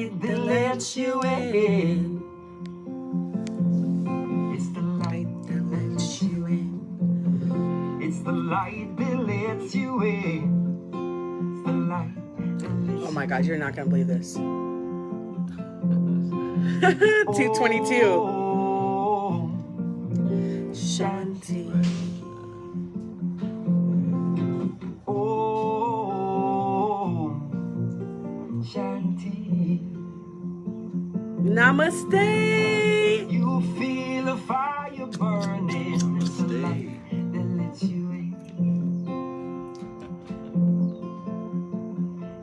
that lets you in. It's the light that lets you in. It's the light that lets you in. It's the light that lets you in. Oh my God, you're not gonna believe this. 222. Shanti. Shanti. Namaste. You feel a fire burning. It's the light that lets you in.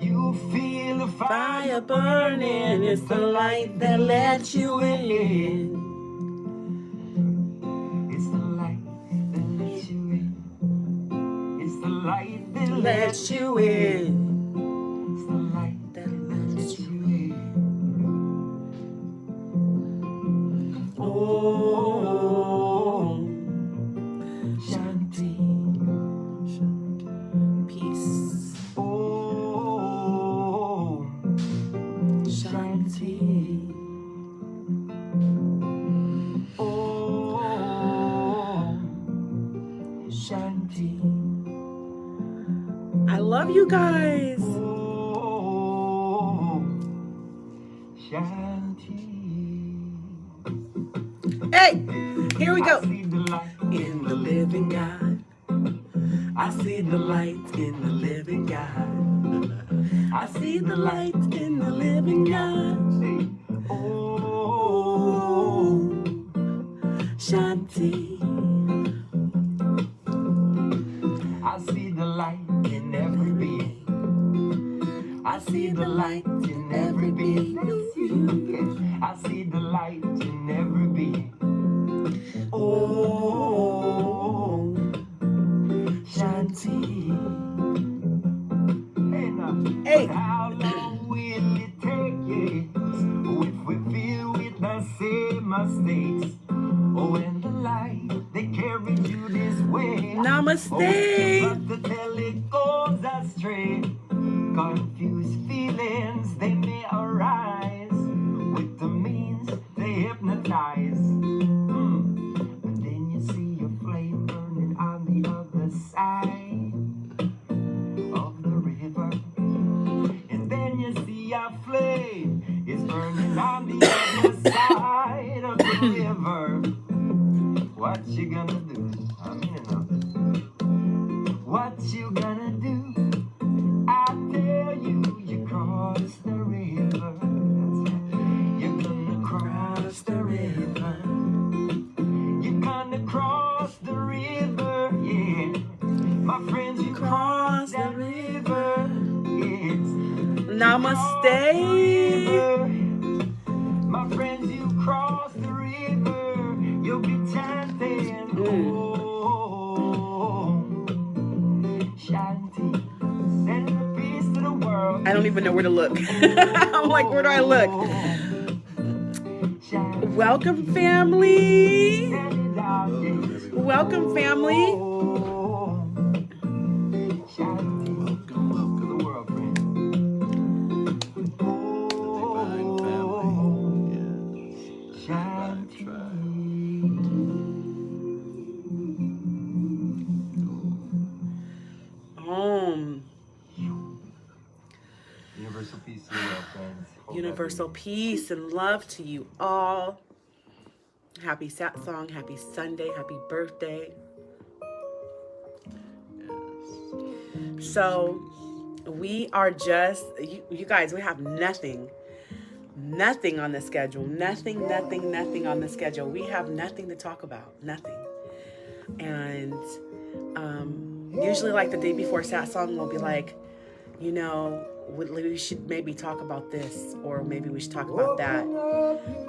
You feel a fire burning. It's the light that lets you in. It's the light that lets you in. It's the light that lets you in. Shanti. Peace. Shanti. Shanti. I love you guys. Shanti. Hey, here we go. In the living God, I see the light in the living God. I see the light in the living God. Oh, Shanti. I see the light in every being. I see the light in every being. I see the light in every being. Oh, Shanti. Hey. How long will it take if we feel with the same mistakes? Oh, and the light they carry you this way. Namaste. But the telly goes astray. Confused feelings they may arise. With the means they hypnotize. But then you see your flame burning on the other side of the river. And then you see your flame is burning on the other side of the river. What you gonna do? I mean enough. What you gonna do? I tell you, you cross the river. You're gonna cross the river. You're gonna cross the river, yeah. My friends, you cross the river. Yes. Namaste. My friends, you cross the river. You'll be chanting. Oh, Shanti. Send peace to the world. I don't even know where to look. I'm like, where do I look? Welcome, family. Welcome, family. Welcome to the world, friend. Divine family. Yes. Divine tribe. Universal peace to you all, friends. Universal peace and love to you all. Happy Satsang, happy Sunday, happy birthday. Yes. So we are just, you guys, we have nothing on the schedule. Nothing on the schedule. We have nothing to talk about. Nothing. And usually like the day before Satsang, we'll be like, you know, we should maybe talk about this, or maybe we should talk about that.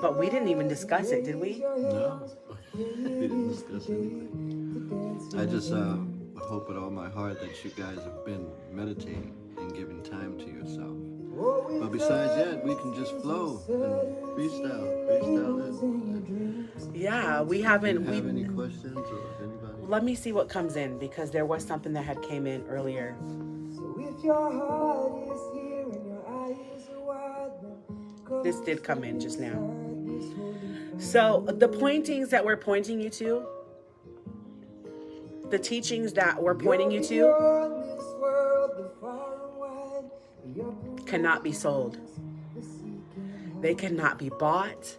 But we didn't even discuss it, did we? No, we didn't discuss anything. I just hope with all my heart that you guys have been meditating and giving time to yourself. But besides that, we can just flow and freestyle. Yeah, we haven't. Do you have any questions or anybody? Let me see what comes in, because there was something that had came in earlier. So if your heart is here and your eyes are wide, then This did come in just now. So the pointings that we're pointing you to, the teachings that we're pointing you to, cannot be sold. They cannot be bought,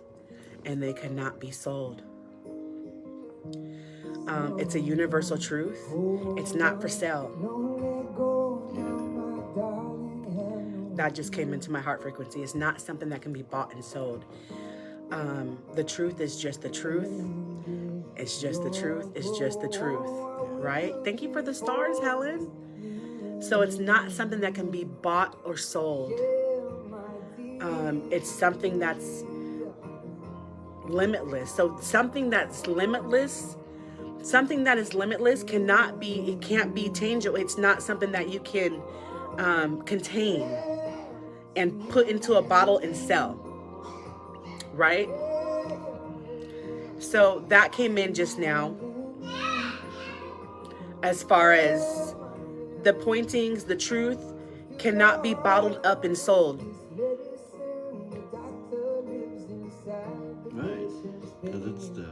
and they cannot be sold. It's a universal truth. It's not for sale. That just came into my heart frequency. It's not something that can be bought and sold. The truth is just the truth. It's just the truth. It's just the truth. Right? Thank you for the stars, Helen. So it's not something that can be bought or sold. It's something that's limitless. So something that's limitless, something that is limitless cannot be, it can't be tangible. It's not something that you can contain and put into a bottle and sell. Right? So that came in just now. As far as the pointings, the truth cannot be bottled up and sold. Right. Because it's the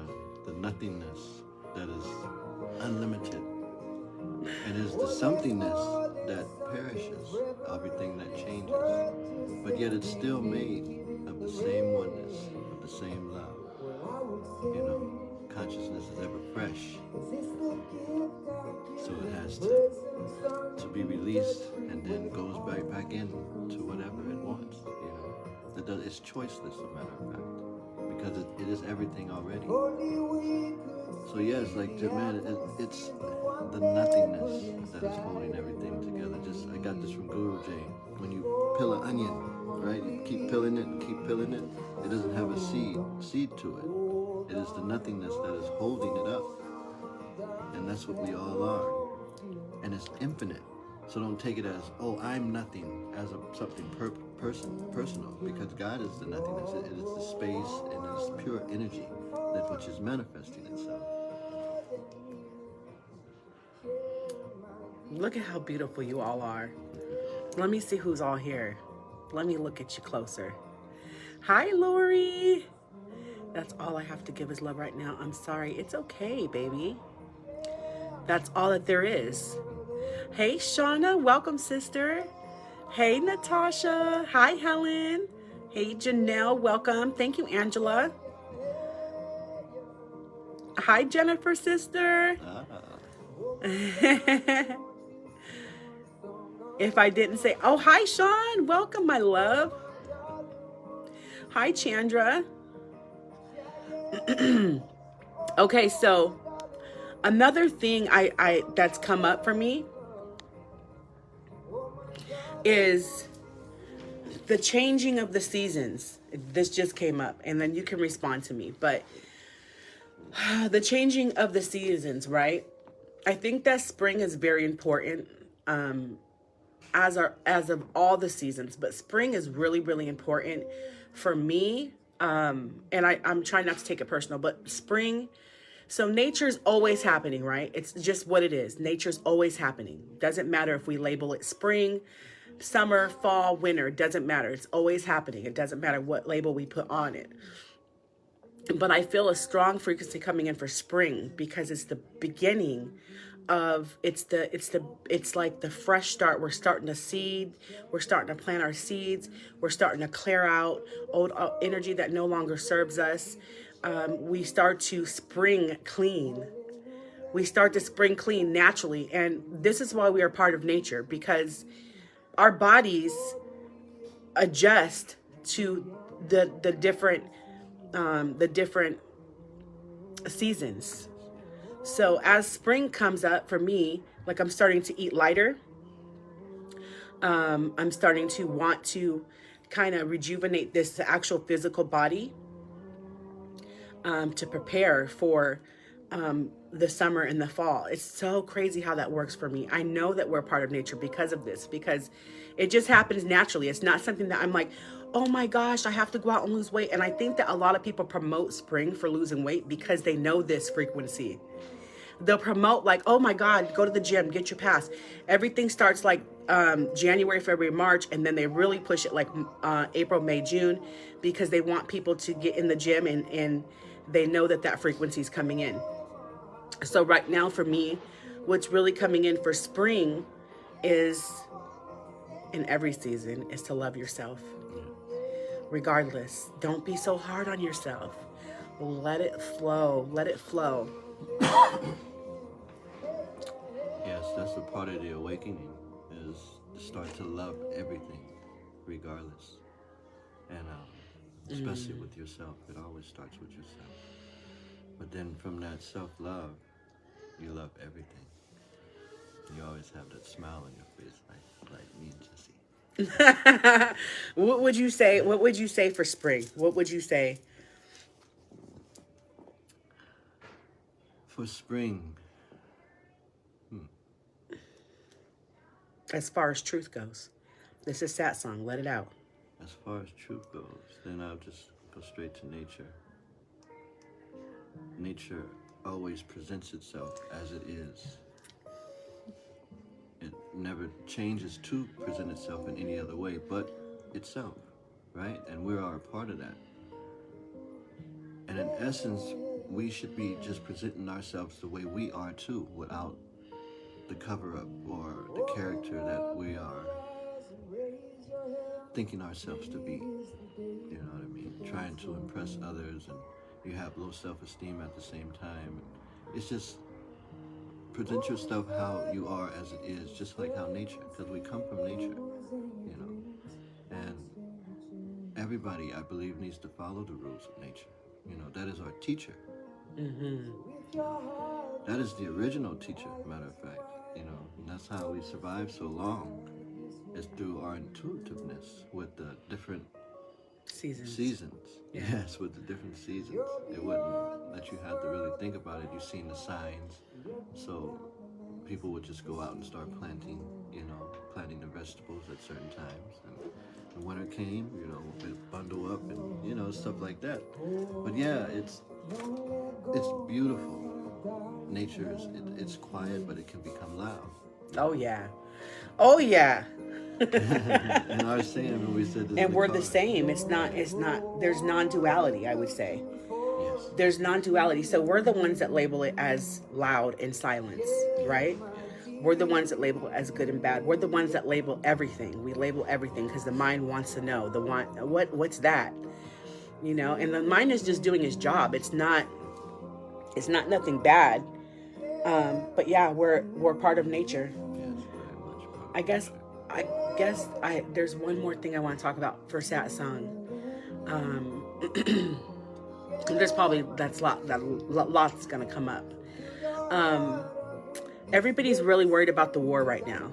nothingness that is unlimited. And it's the somethingness that perishes, everything that changes. But yet it's still made of the same oneness, of the same love. You know, consciousness is ever fresh. So it has to be released and then goes back in to whatever it wants. You know, it's choiceless, as a matter of fact, because it is everything already. So yes, like man, it's the nothingness that is holding everything together. I got this from Guru Jay. When you peel an onion, right? You keep peeling it, it doesn't have a seed to it. It is the nothingness that is holding it up. And that's what we all are. And it's infinite. So don't take it as, oh, I'm nothing, as something personal, because God is the nothingness. It is the space and it is pure energy which is manifesting itself. Look at how beautiful you all are. Let me see who's all here. Let me look at you closer. Hi, Lori. That's all I have to give is love right now. I'm sorry. It's okay, baby. That's all that there is. Hey, Shauna. Welcome, sister. Hey, Natasha. Hi, Helen. Hey, Janelle. Welcome. Thank you, Angela. Hi, Jennifer, sister. If I didn't say, oh, hi, Sean. Welcome, my love. Hi, Chandra. Okay, so another thing I that's come up for me is the changing of the seasons. This just came up, and then you can respond to me. But the changing of the seasons, right? I think that spring is very important, as of all the seasons. But spring is really, really important for me. And I'm trying not to take it personal, but spring. So nature's always happening, right? It's just what it is. Nature's always happening. Doesn't matter if we label it spring, summer, fall, winter. Doesn't matter. It's always happening. It doesn't matter what label we put on it. But I feel a strong frequency coming in for spring because it's the beginning of, it's like the fresh start. We're starting to seed. We're starting to plant our seeds. We're starting to clear out old energy that no longer serves us. We start to spring clean. We start to spring clean naturally. And this is why we are part of nature, because our bodies adjust to the different seasons. So as spring comes up for me, like I'm starting to eat lighter. I'm starting to want to kind of rejuvenate this actual physical body, to prepare for the summer and the fall. It's so crazy how that works for me. I know that we're part of nature because of this, because it just happens naturally. It's not something that I'm like, oh my gosh, I have to go out and lose weight. And I think that a lot of people promote spring for losing weight because they know this frequency. They'll promote like, oh my God, go to the gym, get your pass. Everything starts like January, February, March, and then they really push it like April, May, June, because they want people to get in the gym, and they know that frequency is coming in. So right now for me, what's really coming in for spring is, in every season, is to love yourself. Regardless, don't be so hard on yourself. Let it flow. Let it flow. Yes, that's a part of the awakening, is to start to love everything, regardless. And especially with yourself. It always starts with yourself. But then from that self-love, you love everything. You always have that smile on your face, like me and Jesse. What would you say? What would you say for spring? What would you say? For spring, As far as truth goes, this is Sat Song. Let it out. as far as truth goes, then I'll just go straight to nature. Nature always presents itself as it is. It never changes to present itself in any other way but itself, right? And we are a part of that. And in essence, we should be just presenting ourselves the way we are too, without the cover-up or the character that we are thinking ourselves to be. You know what I mean? Trying to impress others, and you have low self-esteem at the same time. It's just present yourself how you are as it is, just like how nature, because we come from nature, you know. And everybody, I believe, needs to follow the rules of nature. You know, that is our teacher. That is the original teacher, matter of fact. You know, and that's how we survive so long, is through our intuitiveness with the different seasons. Yes, with the different seasons. It wouldn't let you have to really think about it. You've seen the signs. So people would just go out and start planting the vegetables at certain times. And the winter came, you know, we'd bundle up and, you know, stuff like that. But yeah, it's beautiful. Nature is, it's quiet, but it can become loud. Oh yeah. Oh yeah. And I was saying when we said this, And we're the same. It's not, there's non-duality, I would say. Yes. There's non-duality. So we're the ones that label it as loud and silence, right? We're the ones that label it as good and bad. We're the ones that label everything. We label everything because the mind wants to know. What's that? You know, and the mind is just doing its job. It's not nothing bad. But yeah, we're part of nature. Yes, very much. I guess there's one more thing I want to talk about for Sat Song. There's probably lots gonna come up. Everybody's really worried about the war right now.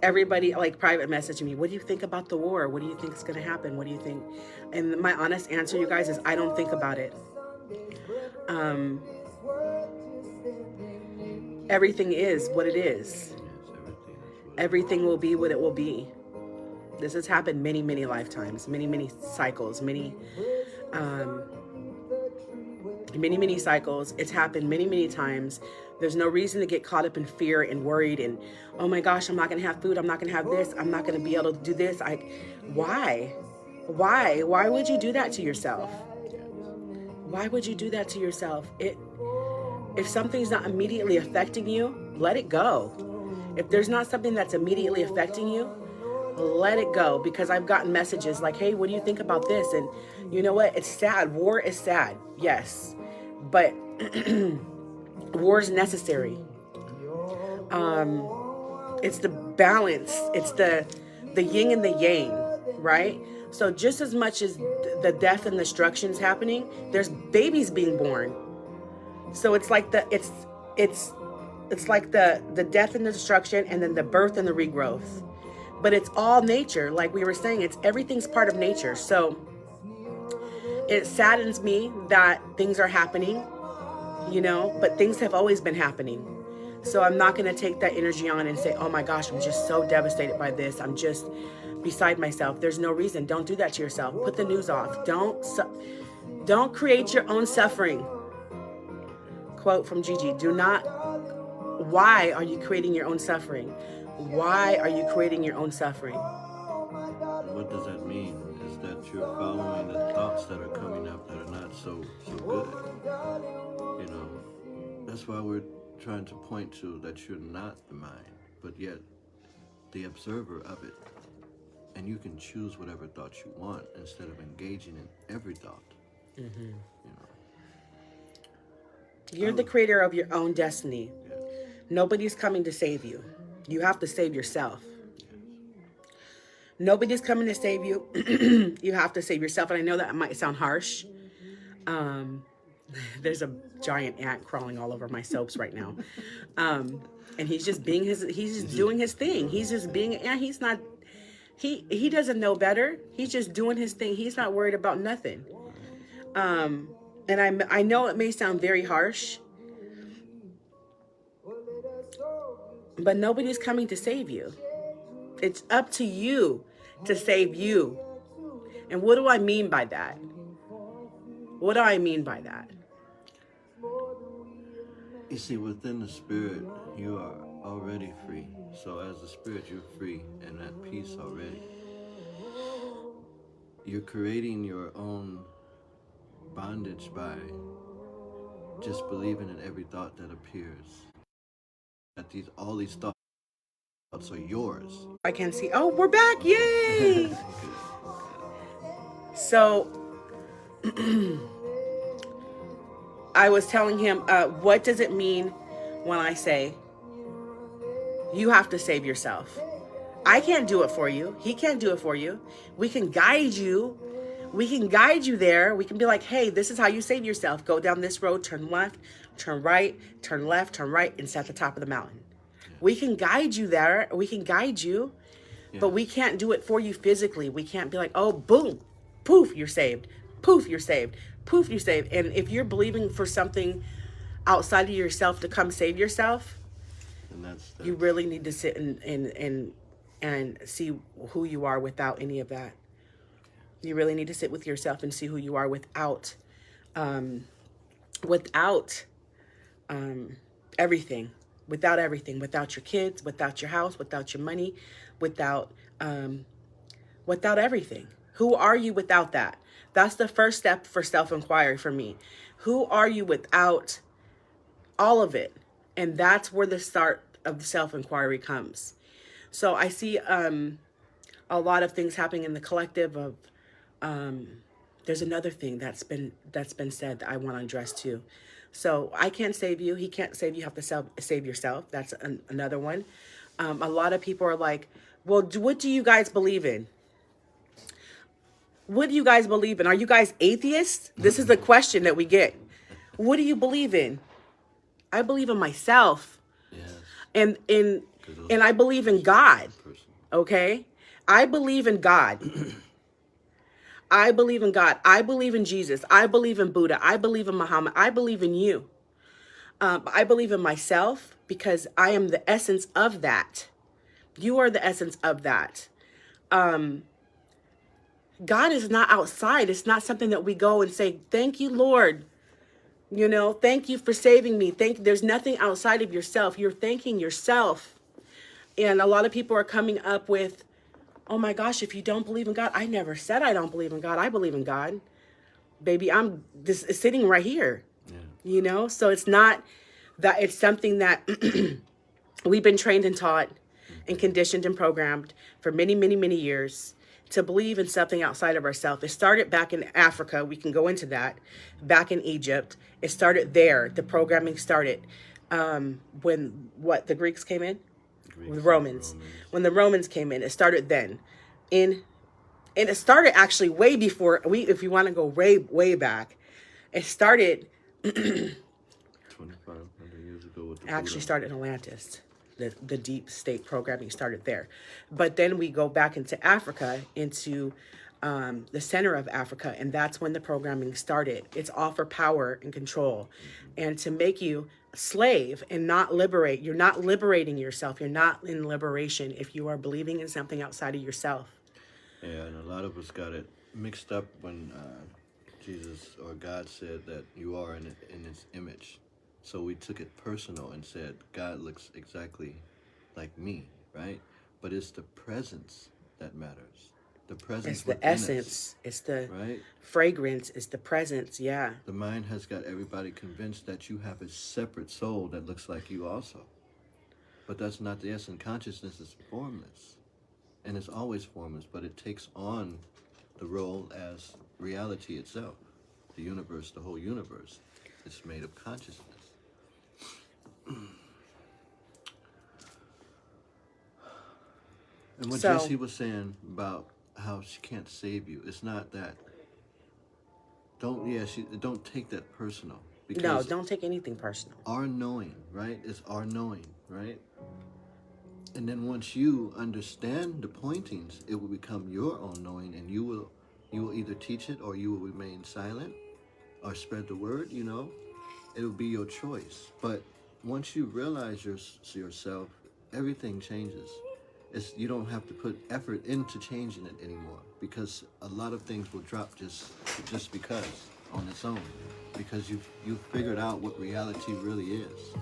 Everybody like private messaging me, what do you think about the war? What do you think is gonna happen? What do you think? And my honest answer, you guys, is I don't think about it. Everything is what it is. Everything will be what it will be. This has happened many, many lifetimes, many cycles, many cycles. It's happened many times. There's no reason to get caught up in fear and worried and, oh my gosh, I'm not going to have food. I'm not going to have this. I'm not going to be able to do this. Why? Why would you do that to yourself? Why would you do that to yourself? If something's not immediately affecting you, let it go. If there's not something that's immediately affecting you, let it go. Because I've gotten messages like, hey, what do you think about this? And you know what? It's sad. War is sad. Yes. But war is necessary. It's the balance. It's the yin and the yang, right? So just as much as the death and destruction is happening, there's babies being born. So it's like it's like the death and the destruction, and then the birth and the regrowth. But it's all nature. Like we were saying, everything's part of nature. So it saddens me that things are happening, you know, but things have always been happening. So I'm not going to take that energy on and say, oh my gosh, I'm just so devastated by this. I'm just beside myself. There's no reason. Don't do that to yourself. Put the news off. Don't create your own suffering. quote from Gigi, why are you creating your own suffering? Why are you creating your own suffering? What does that mean? Is that you're following the thoughts that are coming up that are not so good? You know, that's why we're trying to point to that you're not the mind, but yet the observer of it. And you can choose whatever thoughts you want instead of engaging in every thought. You know. You're the creator of your own destiny. Yes. Nobody's coming to save you. You have to save yourself. Yes. Nobody's coming to save you. You have to save yourself. And I know that might sound harsh. There's a giant ant crawling all over my soaps right now. And he's just doing his thing. He's just being an ant. He's not, he doesn't know better. He's just doing his thing. He's not worried about nothing. And I know it may sound very harsh, but nobody's coming to save you. It's up to you to save you. And what do I mean by that? What do I mean by that? You see, within the spirit, you are already free. So as the spirit, you're free and at peace already. You're creating your own bondage by just believing in every thought that appears. That all these thoughts are yours. I can see, oh, we're back, yay! So, I was telling him, what does it mean when I say, you have to save yourself? I can't do it for you. He can't do it for you. We can guide you. We can guide you there. We can be like, hey, this is how you save yourself. Go down this road, turn left, turn right, turn left, turn right, and it's at the top of the mountain. Yeah. We can guide you there. We can guide you, but we can't do it for you physically. We can't be like, oh, boom, poof, you're saved. Poof, you're saved. Poof, you're saved. And if you're believing for something outside of yourself to come save yourself, and that's you really need to sit and see who you are without any of that. You really need to sit with yourself and see who you are without everything, without your kids, without your house, without your money, without everything. Who are you without that? That's the first step for self-inquiry for me. Who are you without all of it? And that's where the start of self-inquiry comes. So I see a lot of things happening in the collective of, there's another thing that's been said that I want to address too. So I can't save you. He can't save you. You have to save yourself. That's another one. A lot of people are like, well, what do you guys believe in? What do you guys believe in? Are you guys atheists? This is the question that we get. What do you believe in? I believe in myself. Yes. And I believe in God. Okay? I believe in God. I believe in God. I believe in Jesus. I believe in Buddha. I believe in Muhammad. I believe in you. I believe in myself because I am the essence of that. You are the essence of that. God is not outside. It's not something that we go and say, thank you, Lord. You know, thank you for saving me. There's nothing outside of yourself. You're thanking yourself. And a lot of people are coming up with, oh my gosh, if you don't believe in God, I never said I don't believe in God. I believe in God. Baby, I'm just sitting right here. Yeah. You know, so it's not that, it's something that we've been trained and taught and conditioned and programmed for many, many, many years to believe in something outside of ourselves. It started back in Africa. We can go into that. Back in Egypt. It started there. The programming started when the Greeks came in? The Romans. When the Romans came in, it started then. And it started actually way before, if you want to go way back, it started 2,500 years ago with the actually started in Atlantis. The deep state programming started there. But then we go back into Africa, into the center of Africa, and that's when the programming started. It's all for power and control and to make you a slave and not liberate. You're not liberating yourself. You're not in liberation if you are believing in something outside of yourself. Yeah, and a lot of us got it mixed up when Jesus or God said that you are in His image. So we took it personal and said, God looks exactly like me, right? But it's the presence that matters. The presence It's the within essence. us, It's the right? fragrance. It's the presence. Yeah. The mind has got everybody convinced that you have a separate soul that looks like you also. But that's not the essence. Consciousness is formless. And it's always formless, but it takes on the role as reality itself. The universe, the whole universe, is made of consciousness. And what So- Jessie was saying about how she can't save you, it's not that. Don't take that personal. No, Because don't take anything personal. our knowing, right? It's our knowing, right? And then once you understand the pointings, it will become your own knowing, and you will either teach it or you will remain silent or spread the word, you know? It will be your choice. But once you realize yourself, everything changes. You don't have to put effort into changing it anymore, because a lot of things will drop just because on its own, because you've figured out what reality really is.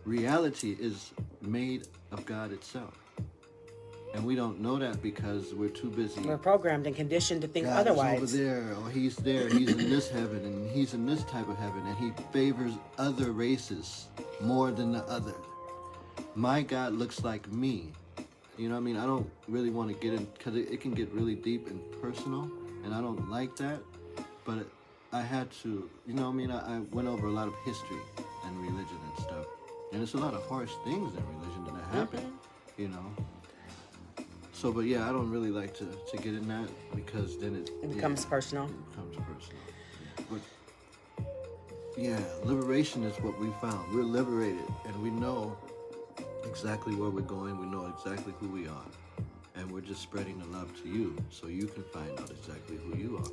Reality is made of God itself, and we don't know that because we're too busy. We're programmed and conditioned to think God otherwise. is over there, or he's there, he's in this heaven, and he's in this type of heaven, and he favors other races more than the other. My God looks like me. You know what I mean? I don't really want to get in, because it can get really deep and personal, and I don't like that. But I had to, you know what I mean? I went over a lot of history and religion and stuff. And it's a lot of harsh things in religion that happen, you know? So, but yeah, I don't really like to get in that, because then It becomes personal. It becomes personal. But yeah, liberation is what we found. We're liberated, and we know exactly where we're going. We know exactly who we are, and we're just spreading the love to you, so you can find out exactly who you are.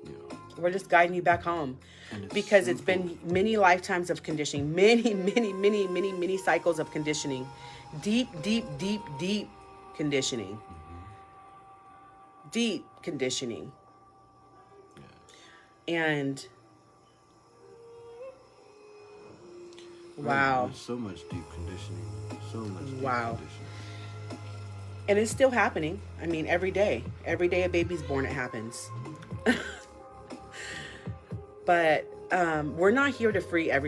You know, We're just guiding you back home, And it's because it's simple. been many lifetimes of conditioning, many cycles of conditioning, deep conditioning, deep conditioning, and wow. There's so much deep conditioning. So much deep Wow. conditioning. And it's still happening. I mean, every day a baby's born, it happens. But we're not here to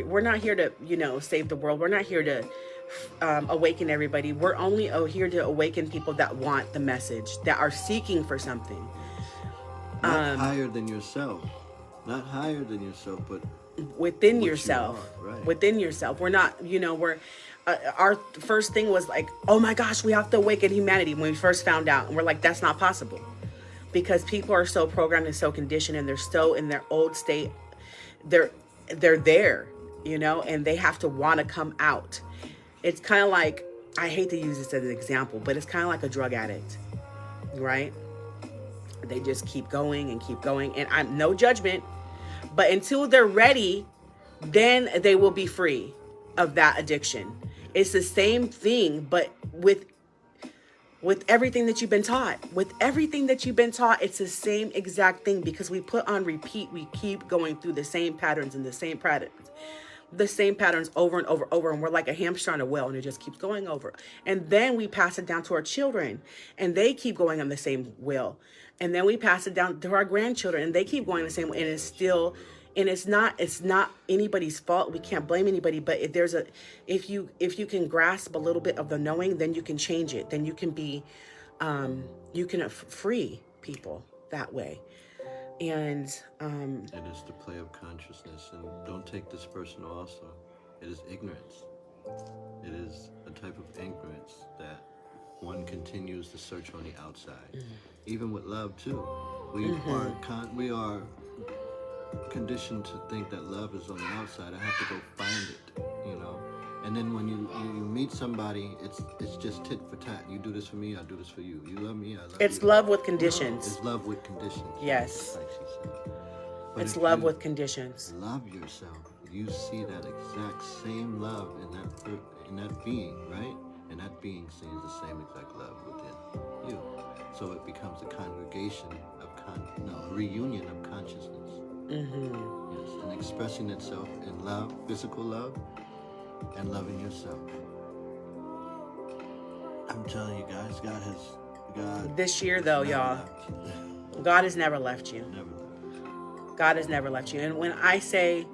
we're not here to, save the world. We're not here to awaken everybody. We're only here to awaken people that want the message, that are seeking for something. Not higher than yourself. Not higher than yourself, but Within what you yourself. are, right. Within yourself. We're not, our first thing was like, oh my gosh, we have to awaken humanity when we first found out. And we're like, that's not possible. Because people are so programmed and so conditioned, and they're so in their old state. They're there, and they have to want to come out. It's kind of like, I hate to use this as an example, but it's kind of like a drug addict, right? They just keep going, and I'm no judgment, but until they're ready, then they will be free of that addiction. It's the same thing, but with everything that you've been taught. With everything that you've been taught, it's the same exact thing, because we put on repeat. We keep going through the same patterns and the same patterns over and over. And we're like a hamster on a wheel, and it just keeps going over. And then we pass it down to our children, and they keep going on the same wheel. And then we pass it down to our grandchildren, and they keep going the same way. And it's not anybody's fault. We can't blame anybody, but if you can grasp a little bit of the knowing, then you can change it. Then you can be, free people that way. And it is the play of consciousness, and don't take this personal also. It is ignorance. It is a type of ignorance that one continues to search on the outside. Even with love too. We are conditioned to think that love is on the outside. I have to go find it, And then when you meet somebody, it's just tit for tat. You do this for me, I do this for you. You love me, I love you. it's love with conditions. It's love with conditions. Yes. Like she said. But It's if love you with conditions. love yourself, you see that exact same love in that being, right? And that being sees the same exact love within you. So it becomes a congregation of a reunion of consciousness. Yes, and expressing itself in love, physical love, and loving yourself. I'm telling you guys, God. This year, though, never y'all, left you. God has never left you. Never left. God has never left you. And when I say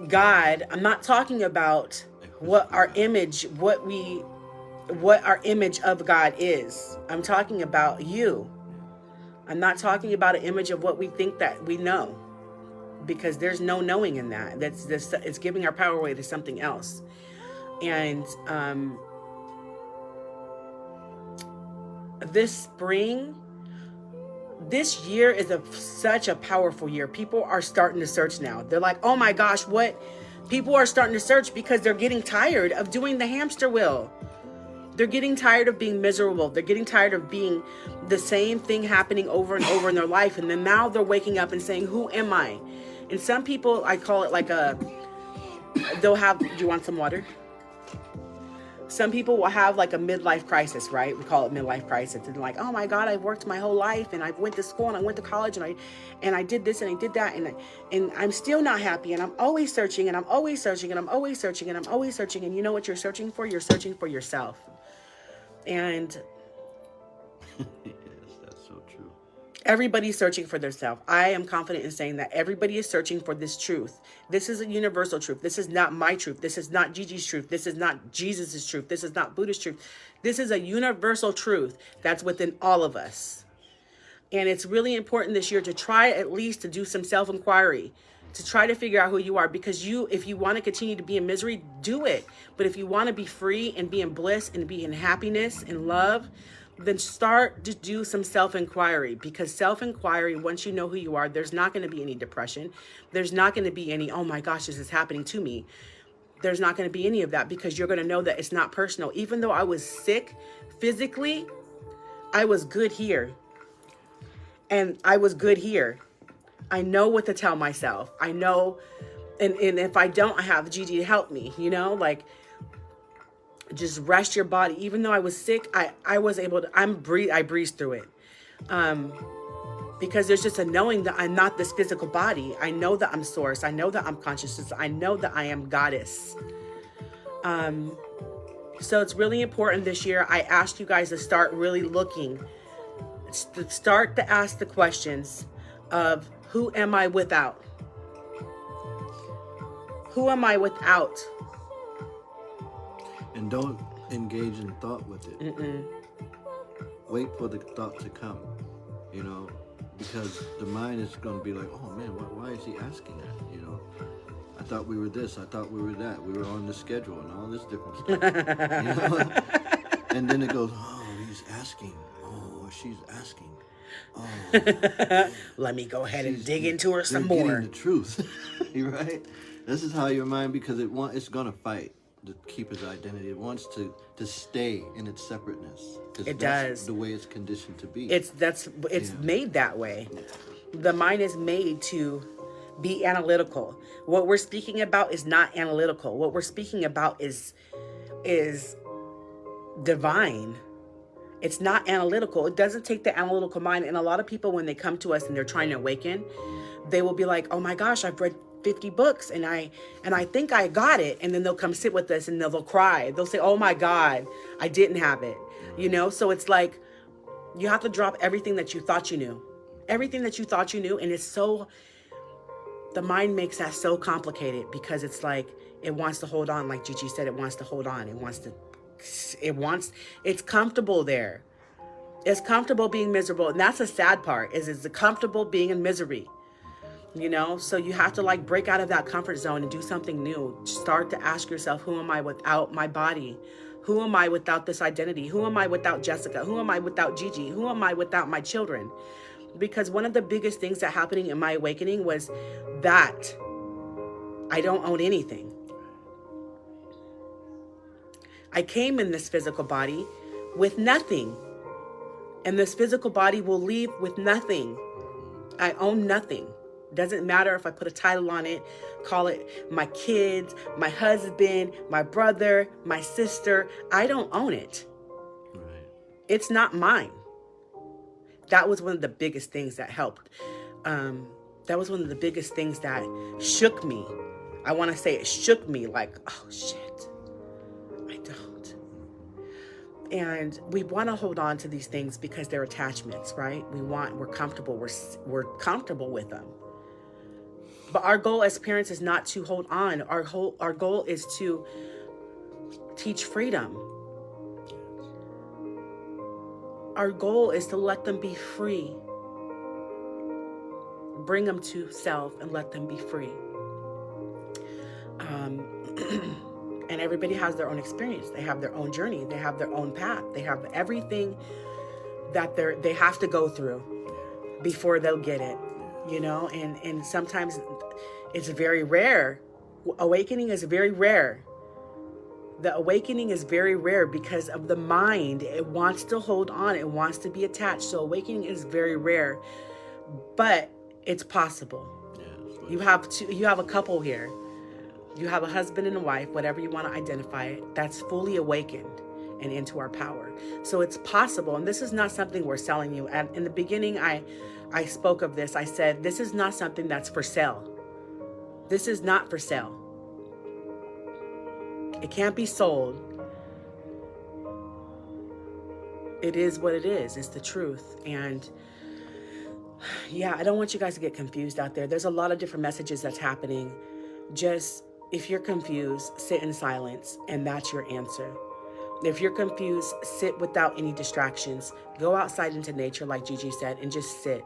God, I'm not talking about what our image, what our image of God is. I'm talking about you. I'm not talking about an image of what we think that we know, because there's no knowing in that. It's giving our power away to something else. And this spring, this year is such a powerful year. People are starting to search now. They're like, oh my gosh, what? People are starting to search because they're getting tired of doing the hamster wheel. They're getting tired of being miserable. They're getting tired of being the same thing happening over and over in their life. And then now they're waking up and saying, who am I? And some people, I call it like they'll have, do you want some water? Some people will have like a midlife crisis, right? We call it midlife crisis. And like, oh my God, I've worked my whole life and I went to school and I went to college and I did this and I did that and I'm still not happy and I'm always searching and I'm always searching and I'm always searching and I'm always searching. And you know what you're searching for? You're searching for yourself. And Yes, that's so true. everybody's searching for themselves. I am confident in saying that everybody is searching for this truth. This is a universal truth. This is not my truth. This is not Gigi's truth. This is not Jesus's truth. This is not Buddha's truth. This is a universal truth that's within all of us. And it's really important this year to try at least to do some self-inquiry, to try to figure out who you are, because if you want to continue to be in misery, do it. But if you want to be free and be in bliss and be in happiness and love, then start to do some self-inquiry, because self-inquiry, once you know who you are, there's not going to be any depression. There's not going to be any, oh my gosh, this is happening to me. There's not going to be any of that, because you're going to know that it's not personal. Even though I was sick physically, I was good here. And I was good here. I know what to tell myself. I know, and if I don't, I have Gigi to help me, like just rest your body. Even though I was sick, I was able to, I breezed through it. Because there's just a knowing that I'm not this physical body. I know that I'm source. I know that I'm consciousness. I know that I am goddess. So it's really important this year. I asked you guys to start really looking, to start to ask the questions of, who am I without? Who am I without? And don't engage in thought with it. Wait for the thought to come, because the mind is going to be like, oh man, why is he asking that? I thought we were this, I thought we were that, we were on the schedule and all this different stuff. And then it goes, oh, he's asking, oh, she's asking. Oh, let me go ahead and dig into her some getting more. the truth. You're right. This is how your mind, because it's gonna fight to keep its identity. It wants to stay in its separateness. It That's does. the way it's conditioned to be. It's made that way. The mind is made to be analytical. What we're speaking about is not analytical. What we're speaking about is divine. It's not analytical. It doesn't take the analytical mind. And a lot of people, when they come to us and they're trying to awaken, they will be like, oh my gosh, I've read 50 books and I think I got it. And then they'll come sit with us and they'll cry. They'll say, oh my God, I didn't have it. So it's like, you have to drop everything that you thought you knew. Everything that you thought you knew. And the mind makes that so complicated, because it's like, it wants to hold on. Like Gigi said, it wants to hold on. It's comfortable there. It's comfortable being miserable. And that's the sad part, is it's comfortable being in misery. So you have to break out of that comfort zone and do something new. Start to ask yourself, who am I without my body? Who am I without this identity? Who am I without Jessica? Who am I without Gigi? Who am I without my children? Because one of the biggest things that happening in my awakening was that I don't own anything. I came in this physical body with nothing. And this physical body will leave with nothing. I own nothing. Doesn't matter if I put a title on it, call it my kids, my husband, my brother, my sister. I don't own it. Right. It's not mine. That was one of the biggest things that helped That was one of the biggest things that shook me. I want to say it shook me, like, oh shit, I don't. And we want to hold on to these things because they're attachments, right? We're comfortable. We're comfortable with them. But our goal as parents is not to hold on. Our goal is to teach freedom. Our goal is to let them be free. Bring them to self and let them be free. And everybody has their own experience. They have their own journey. They have their own path. They have everything that they have to go through before they'll get it, you know? And sometimes it's very rare. Awakening is very rare. The awakening is very rare because of the mind. It wants to hold on. It wants to be attached. So awakening is very rare, but it's possible. You have a couple here. You have a husband and a wife, whatever you want to identify it, that's fully awakened and into our power. So it's possible. And this is not something we're selling you. And in the beginning, I spoke of this. I said, this is not something that's for sale. This is not for sale. It can't be sold. It is what it is. It's the truth. And yeah, I don't want you guys to get confused out there. There's a lot of different messages that's happening. Just, if you're confused, sit in silence, and that's your answer. If you're confused, sit without any distractions. Go outside into nature, like Gigi said, and just sit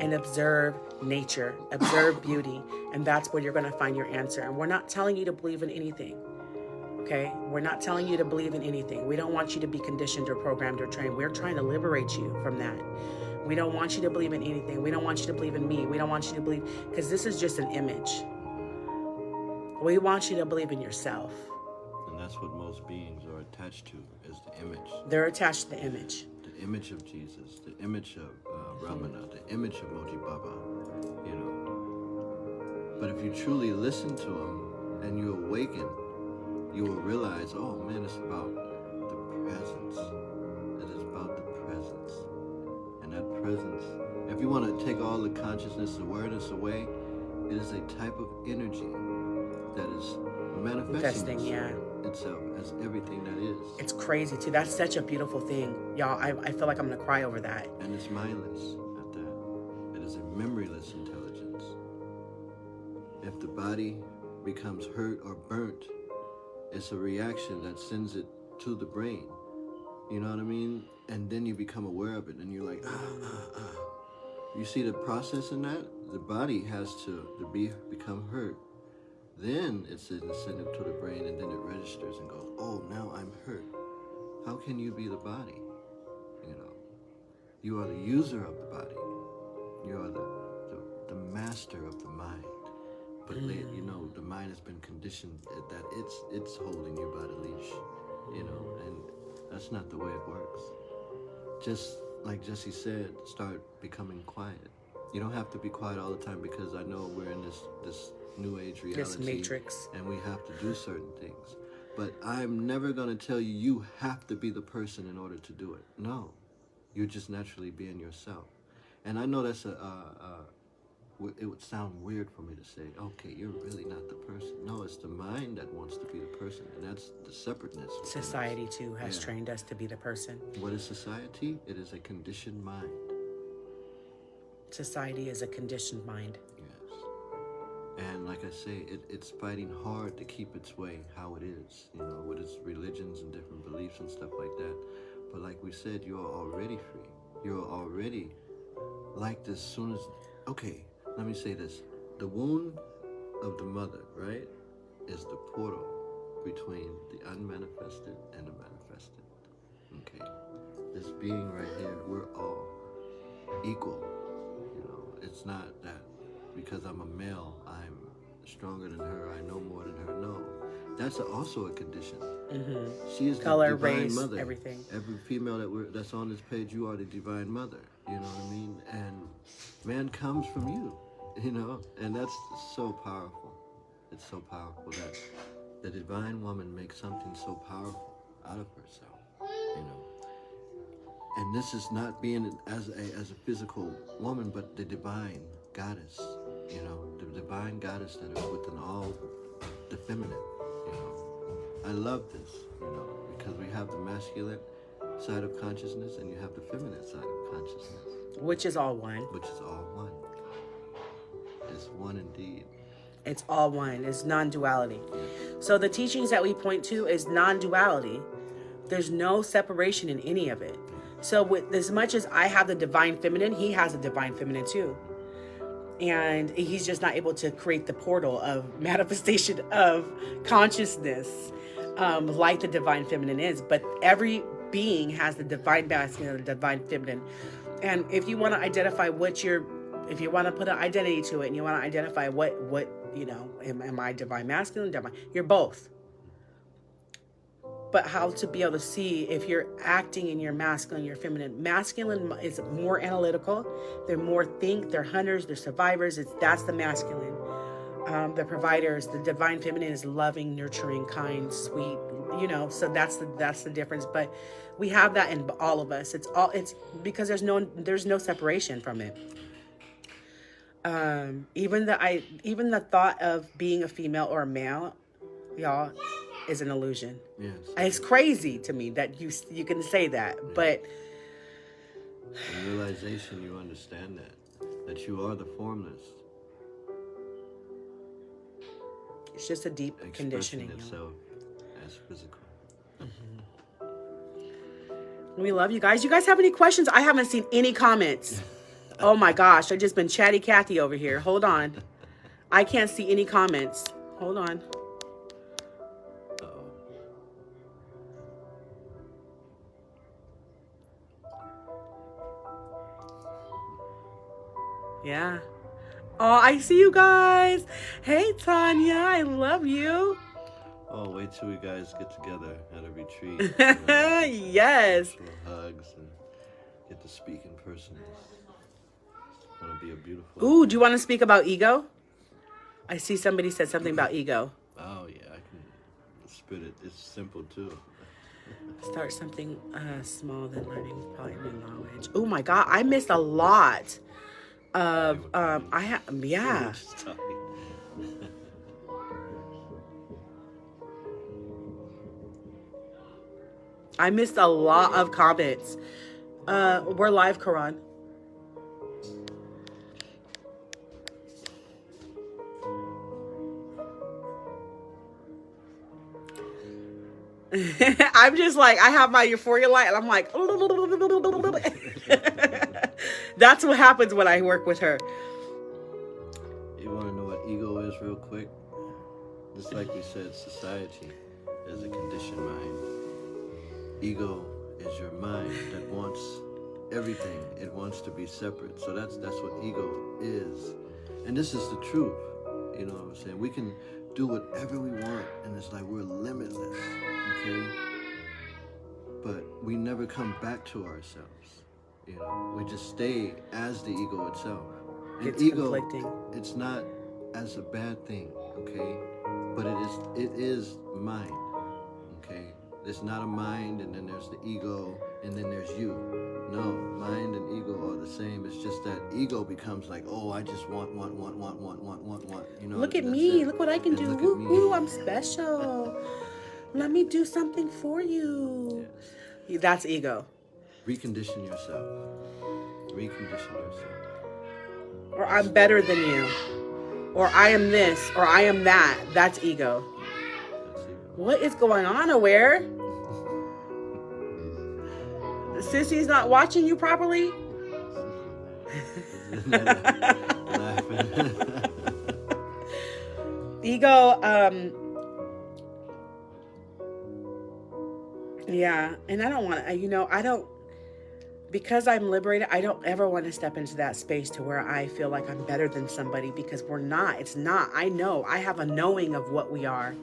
and observe nature, observe beauty, and that's where you're going to find your answer. And we're not telling you to believe in anything, okay? We're not telling you to believe in anything. We don't want you to be conditioned or programmed or trained. We're trying to liberate you from that. We don't want you to believe in anything. We don't want you to believe in me. We don't want you to believe, because this is just an image. We want you to believe in yourself. And that's what most beings are attached to, is the image. They're attached to the image. The image of Jesus, the image of Ramana, the image of Moji Baba, you know. But if you truly listen to him and you awaken, you will realize, oh man, it's about the presence. It is about the presence. And that presence, if you want to take all the consciousness, awareness away, it is a type of energy that is manifesting itself as everything that is. It's crazy too. That's such a beautiful thing. Y'all, I feel like I'm gonna cry over that. And it's mindless at that. It is a memoryless intelligence. If the body becomes hurt or burnt, it's a reaction that sends it to the brain. You know what I mean? And then you become aware of it and you're like, You see the process in that? The body has to become hurt. Then it's an incentive to the brain, and then it registers and goes, oh, now I'm hurt. How can you be the body? You know, you are the user of the body. You are the master of the mind. But you know, the mind has been conditioned that it's holding you by the leash. You know, and that's not the way it works. Just like Jesse said, start becoming quiet. You don't have to be quiet all the time, because I know we're in this new age reality, This matrix, and we have to do certain things. But I'm never going to tell you you have to be the person in order to do it. No, you're just naturally being yourself. And I know that's it would sound weird for me to say, okay, you're really not the person. No, it's the mind that wants to be the person, and that's the separateness. Society too has trained us to be the person. What is society? It is a conditioned mind. Society is a conditioned mind. Yes. And like I say, it's fighting hard to keep its way how it is, you know, with its religions and different beliefs and stuff like that. But like we said, you are already free. You're already like this soon as, okay, let me say this. The womb of the mother, right, is the portal between the unmanifested and the manifested. Okay. This being right here, we're all equal. You know, it's not that because I'm a male, I'm stronger than her, I know more than her. No, that's also a condition. She is Color, the divine race, mother. everything. Every female that's on this page, you are the divine mother. You know what I mean? And man comes from you, you know? And that's so powerful. It's so powerful that the divine woman makes something so powerful out of herself, you know? And this is not being as a physical woman, but the divine goddess, you know, the divine goddess that is within all the feminine, you know. I love this, you know, because we have the masculine side of consciousness and you have the feminine side of consciousness. Which is all one. Which is all one. It's one indeed. It's all one. It's non-duality. So the teachings that we point to is non-duality. There's no separation in any of it. So with as much as I have the divine feminine, he has a divine feminine too. And he's just not able to create the portal of manifestation of consciousness like the divine feminine is. But every being has the divine masculine and the divine feminine. And if you want to identify if you want to put an identity to it and you want to identify what you know, am I divine masculine, you're both. But how to be able to see if you're acting in your masculine, your feminine. Masculine is more analytical. They're more they're hunters, they're survivors. That's the masculine. The providers, the divine feminine is loving, nurturing, kind, sweet, you know, so that's the difference. But we have that in all of us. It's because there's no separation from it. Even the thought of being a female or a male, y'all, is an illusion. Yes. It's crazy to me that you can say that, but in realization, you understand that you are the formless. It's just a deep conditioning. Itself as physical. We love you guys. You guys have any questions? I haven't seen any comments. Oh my gosh, I've just been chatty Cathy over here. Hold on. I can't see any comments. Hold on. Yeah. Oh, I see you guys. Hey, Tanya, I love you. Oh, wait till we guys get together at a retreat. Yes. Little hugs and get to speak in person. It's going to be a beautiful... Ooh, do you want to speak about ego? I see somebody said something about ego. Oh, yeah, I can spit it. It's simple, too. Start something small, then learning probably new knowledge. Oh, my God, I missed a lot. Yeah. I missed a lot of comments. We're live, Karan. I'm just like, I have my euphoria light and I'm like, that's what happens when I work with her. You want to know what ego is real quick? Just like we said, society is a conditioned mind. Ego is your mind that wants everything. It wants to be separate. So that's what ego is. And this is the truth. You know what I'm saying? We can do whatever we want, and it's like we're limitless, okay? But we never come back to ourselves. You know, we just stay as the ego itself. And It's ego, conflicting. it's not as a bad thing, okay? But it is mind, okay? There's not a mind, and then there's the ego, and then there's you. No, mind and ego are the same. It's just that ego becomes like, oh, I just want. You know, Look at that's me. it. Look what I can And do. look at Woo, me. woo, I'm special. Let me do something for you. Yes. That's ego. Recondition yourself. Recondition yourself. Or I'm better than you. Or I am this. Or I am that. That's ego. That's ego. What is going on, Aware? Sissy's not watching you properly? Laughing. Ego, yeah, and I don't want to, because I'm liberated, I don't ever want to step into that space to where I feel like I'm better than somebody, because we're not. It's not. I know. I have a knowing of what we are.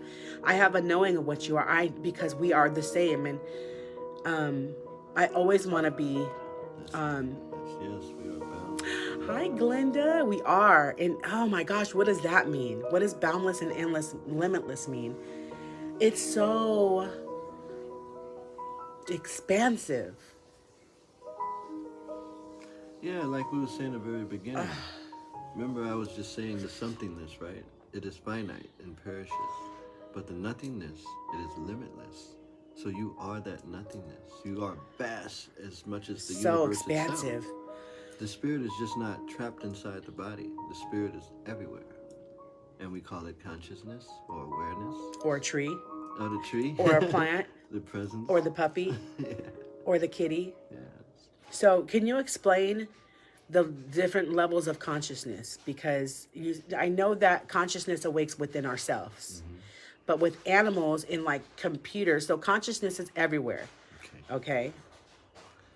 I have a knowing of what you are. Because we are the same, and I always want to be. Yes, we are bound. Hi, Glenda. We are. And oh my gosh, what does that mean? What does boundless and endless, limitless mean? It's so expansive. Yeah, like we were saying at the very beginning. Remember, I was just saying the somethingness, right? It is finite and perishes, but the nothingness, it is limitless. So you are that nothingness. You are vast as much as the So universe expansive. itself. The spirit is just not trapped inside the body. The spirit is everywhere. And we call it consciousness or awareness. Or a tree. Or the tree. Or a plant. The presence. Or the puppy. Yeah. Or the kitty. Yes. So can you explain the different levels of consciousness? Because I know that consciousness awakes within ourselves. But with animals in like computers, so consciousness is everywhere. Okay?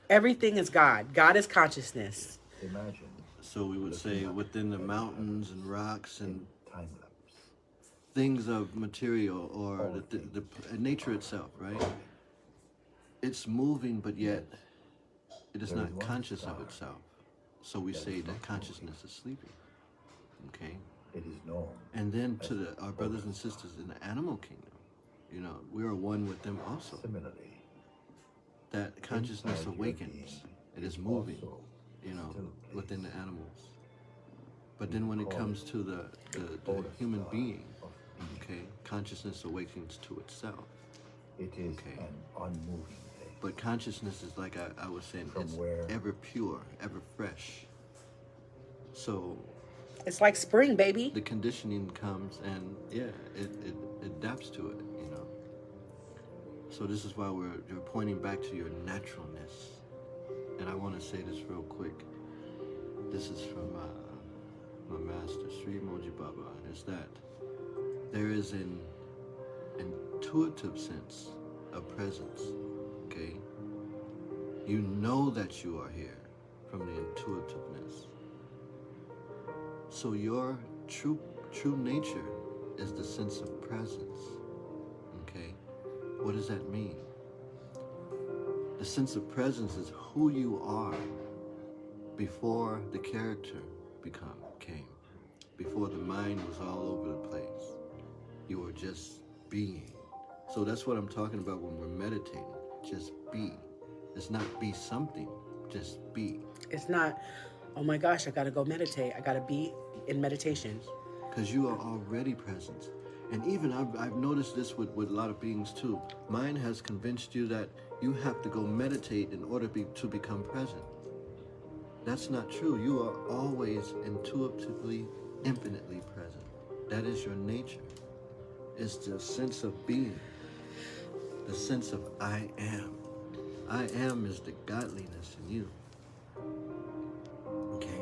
Everything is God. God is consciousness. Imagine So we would say within the mountains and rocks and time lapse. things of material or the nature itself, right? It's moving, but yet it is not conscious of itself. So we say that consciousness is sleeping. Okay? It is known. And then to our brothers and sisters in the animal kingdom, we are one with them also. Similarly, That consciousness inside your awakens. being It is moving, also still within the places animals. But then when it comes to the human being, okay, consciousness awakens to itself. It is Okay. an unmoving thing. But consciousness is like I was saying, From it's where- ever pure, ever fresh. So It's like spring, baby. the conditioning comes and it adapts to it, So this is why you're pointing back to your naturalness. And I want to say this real quick. This is from my master, Sri Moji Baba, is that there is an intuitive sense of presence, okay? You know that you are here from the intuitiveness. So your true nature is the sense of presence, okay? What does that mean? The sense of presence is who you are before the character came, before the mind was all over the place. You were just being. So that's what I'm talking about when we're meditating. Just be. It's not be something, just be. It's not, oh my gosh, I gotta go meditate. I gotta be in meditation. Because you are already present. And even I've noticed this with a lot of beings too. Mind has convinced you that you have to go meditate in order to become present. That's not true. You are always intuitively, infinitely present. That is your nature. It's the sense of being. The sense of I am. I am is the godliness in you. Okay?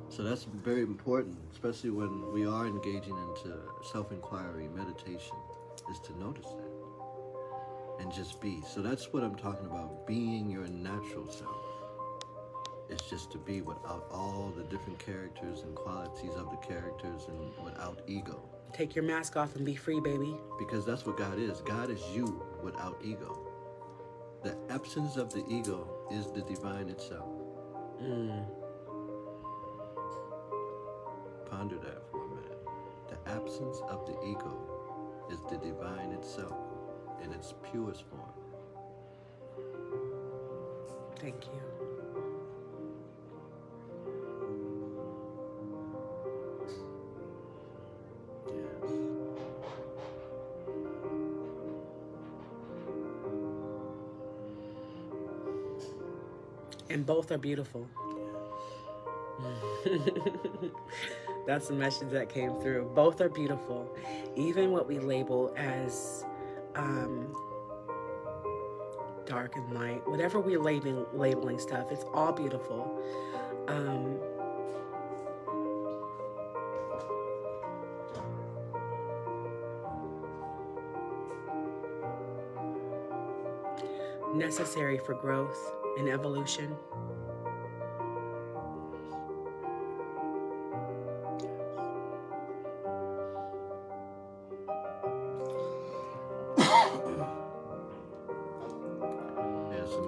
So that's very important, especially when we are engaging into self-inquiry, meditation, is to notice that and just be. So that's what I'm talking about, being your natural self. It's just to be without all the different characters and qualities of the characters and without ego. Take your mask off and be free, baby. Because that's what God is. God is you without ego. The absence of the ego is the divine itself. Ponder that for a minute. The absence of the ego is the divine itself in its purest form. Thank you. Yes. And both are beautiful. That's the message that came through. Both are beautiful. Even what we label as dark and light, whatever we're labeling stuff, it's all beautiful. Necessary for growth and evolution.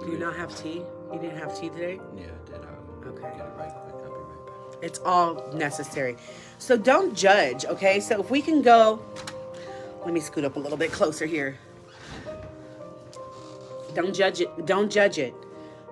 Do you not have tea? You didn't have tea today? Yeah, I did. I'll Okay. get it right quick. I'll be right back. It's all necessary. So don't judge, okay? So if we can go, let me scoot up a little bit closer here. Don't judge it. Don't judge it.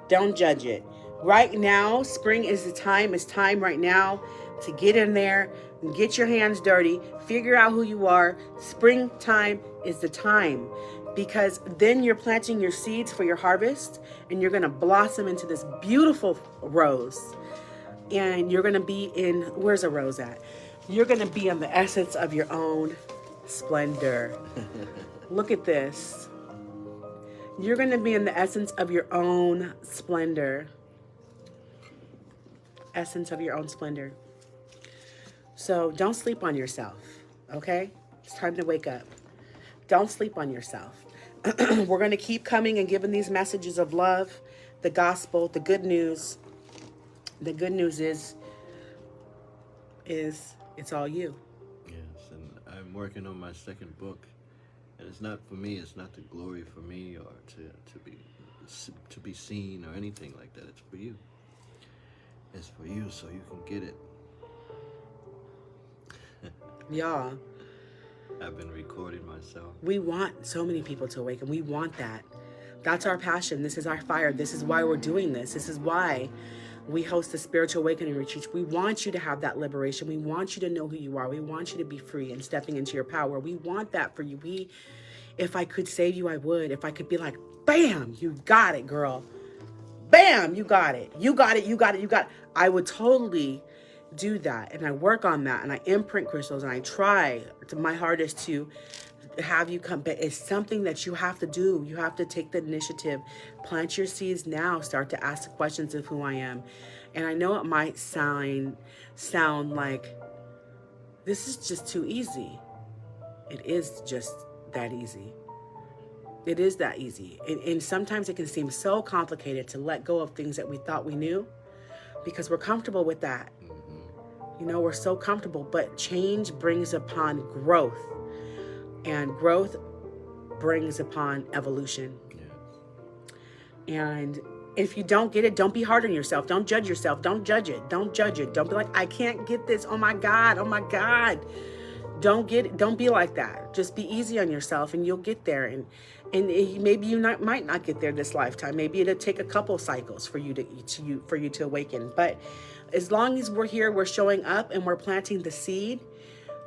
Don't judge it. Right now, spring is the time. It's time right now. to get in there and get your hands dirty, figure out who you are. Springtime is the time, because then you're planting your seeds for your harvest, and you're going to blossom into this beautiful rose. And you're going to be in, where's a rose at? You're going to be in the essence of your own splendor. Look at this. You're going to be in the essence of your own splendor. Essence of your own splendor. So don't sleep on yourself, okay? It's time to wake up. Don't sleep on yourself. We're going to keep coming and giving these messages of love, the gospel, the good news. The good news is it's all you. Yes, and I'm working on my second book, and it's not for me. It's not the glory for me or to be seen or anything like that. It's for you. It's for you, so you can get it. Y'all, I've been recording myself. we want so many people to awaken. We want that. That's our passion. This is our fire. This is why we're doing this. This is why we host the Spiritual Awakening Retreat. We want you to have that liberation. We want you to know who you are. We want you to be free and stepping into your power. We want that for you. If I could save you, I would. If I could be like, bam, you got it, girl. Bam, you got it. You got it. You got it. You got it. I would totally do that. And I work on that. And I imprint crystals. And I try my hardest to have you come. But it's something that you have to do. You have to take the initiative. Plant your seeds now. Start to ask the questions of who I am. And I know it might sound like this is just too easy. It is just that easy. It is that easy. And sometimes it can seem so complicated to let go of things that we thought we knew, because we're comfortable with that. You know, we're so comfortable, but change brings upon growth, and growth brings upon evolution. Yes. And if you don't get it, don't be hard on yourself. Don't judge yourself. Don't judge it. Don't judge it. Don't be like, I can't get this. Oh my God. Oh my God. Don't get it. Don't be like that. Just be easy on yourself, and you'll get there. And maybe you might not get there this lifetime. Maybe it'll take a couple cycles for you to awaken. But as long as we're here, we're showing up and we're planting the seed.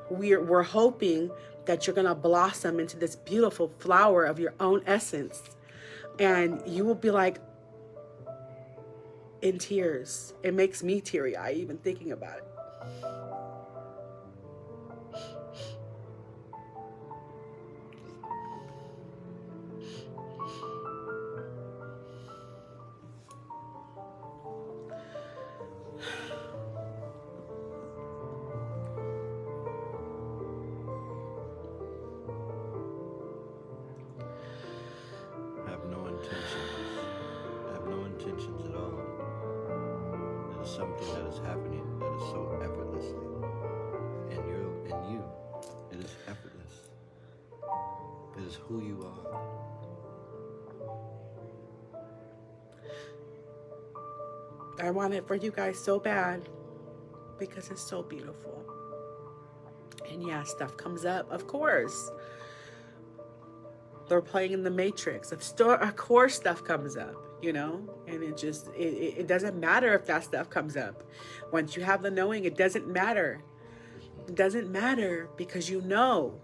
We're hoping that you're gonna blossom into this beautiful flower of your own essence, and you will be like in tears. It makes me teary-eyed even thinking about it. Intentions at all. It is something that is happening that is so effortlessly. And you. It is effortless. It is who you are. I want it for you guys so bad because it's so beautiful. And yeah, stuff comes up, of course. They're playing in the Matrix. Of course stuff comes up, you know? And it doesn't matter if that stuff comes up. Once you have the knowing, it doesn't matter. It doesn't matter because you know.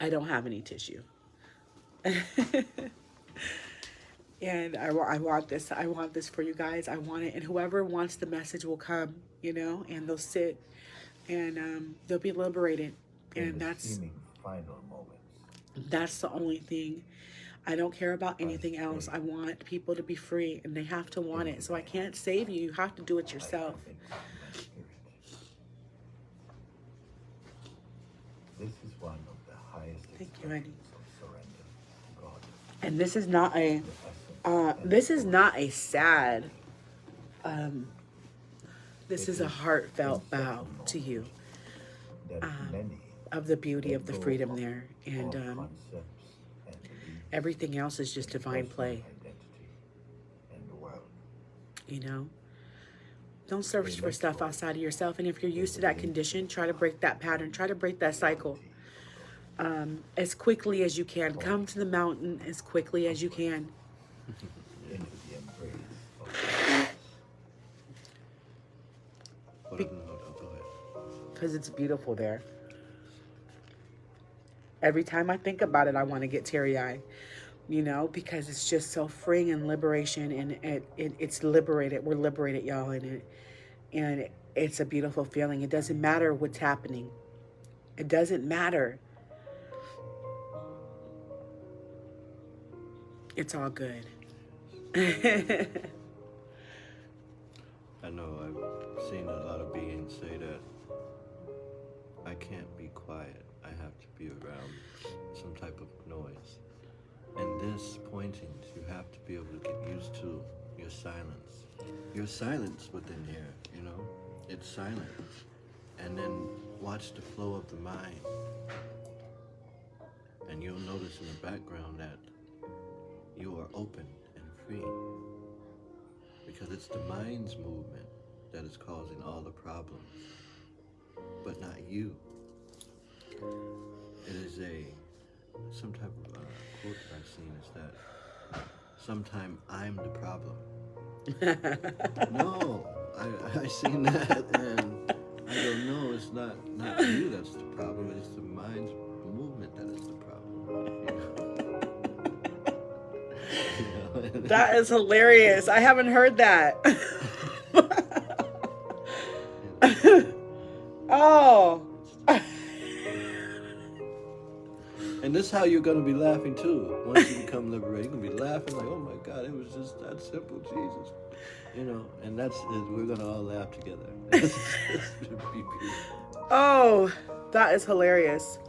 I don't have any tissue. And I want this. I want this for you guys. I want it. And whoever wants the message will come, you know, and they'll sit and they'll be liberated. And that's final moments. That's the only thing. I don't care about anything else. I want people to be free, and they have to want it. So I can't save you. You have to do it yourself. This is one of the highest Thank you, Eddie. of surrender to God. And this is not a sad. This is a heartfelt bow to you. Of the beauty of the freedom there, and everything else is just divine play. You know, don't search for stuff outside of yourself. And if you're used to that condition, try to break that pattern. Try to break that cycle as quickly as you can. Come to the mountain as quickly as you can. into the embrace of What, no, go ahead. Because it's beautiful there. Every time I think about it, I want to get teary-eyed, you know, because it's just so freeing and liberation, and it's liberated. We're liberated, y'all, and it's a beautiful feeling. It doesn't matter what's happening. It doesn't matter. It's all good. I know I've seen a lot of beings say that I can't be quiet. I have to be around some type of noise. And this pointing, you have to be able to get used to your silence. Your silence within here, you know, it's silent. And then watch the flow of the mind. And you'll notice in the background that you are open and free. Because it's the mind's movement that is causing all the problems, but not you. It is some type of quote that I've seen is that sometime I'm the problem. No, I seen that and I go, no, it's not you that's the problem, it's the mind's movement that is the problem. That is hilarious. I haven't heard that. Oh. And this is how you're going to be laughing too. Once you become liberated, you're going to be laughing like, oh my God, it was just that simple, Jesus. You know, and we're going to all laugh together. It's gonna be beautiful. Oh, that is hilarious.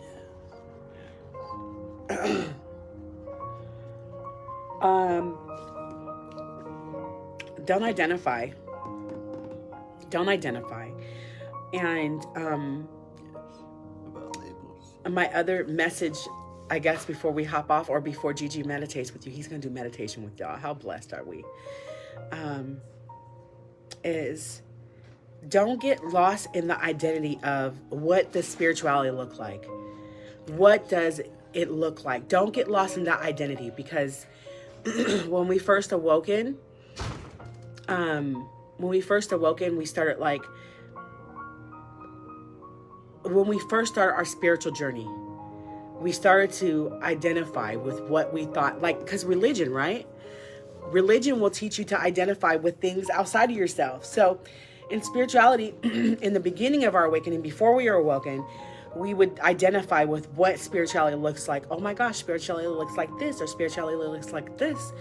Don't identify. Don't identify. And About labels. my other message, I guess, before we hop off or before Gigi meditates with you, he's going to do meditation with y'all. How blessed are we? Is don't get lost in the identity of what does spirituality look like? What does it look like? Don't get lost in that identity, because when we first awoken, we started like, when we first started our spiritual journey, we started to identify with what we thought, like, because religion, right? Religion will teach you to identify with things outside of yourself. So in spirituality, in the beginning of our awakening, before we were awoken, we would identify with what spirituality looks like. Oh my gosh, spirituality looks like this, or spirituality looks like this.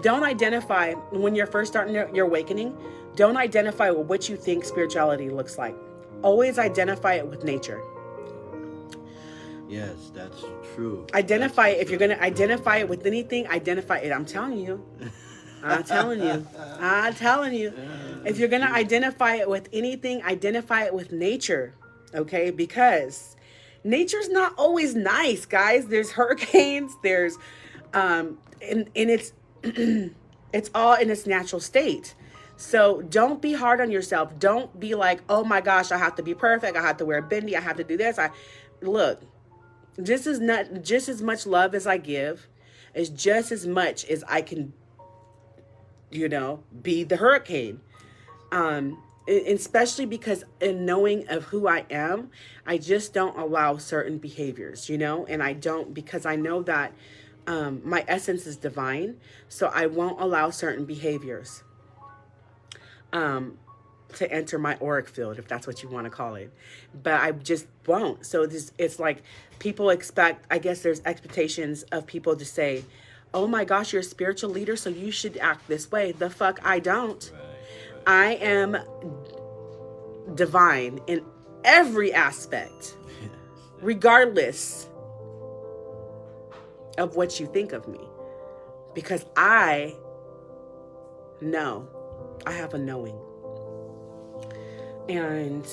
Don't identify, when you're first starting your awakening, don't identify with what you think spirituality looks like. Always identify it with nature. Yes, that's true. Identify it. If you're going to identify it with anything, identify it. I'm telling you. If you're going to identify it with anything, identify it with nature. Okay? Because nature's not always nice, guys. There's hurricanes. There's, and it's, it's all in its natural state. So don't be hard on yourself. Don't be like, oh my gosh, I have to be perfect. I have to wear a bindi. I have to do this. Look, just as much love as I give is just as much as I can, be the hurricane. Especially because in knowing of who I am, I just don't allow certain behaviors, and I don't, because I know that my essence is divine. So I won't allow certain behaviors to enter my auric field, if that's what you want to call it. But I just won't. So it's like people expect, I guess there's expectations of people to say, oh my gosh, you're a spiritual leader, so you should act this way. The fuck I don't. Right. I am divine in every aspect, regardless of what you think of me. Because I know. I have a knowing. And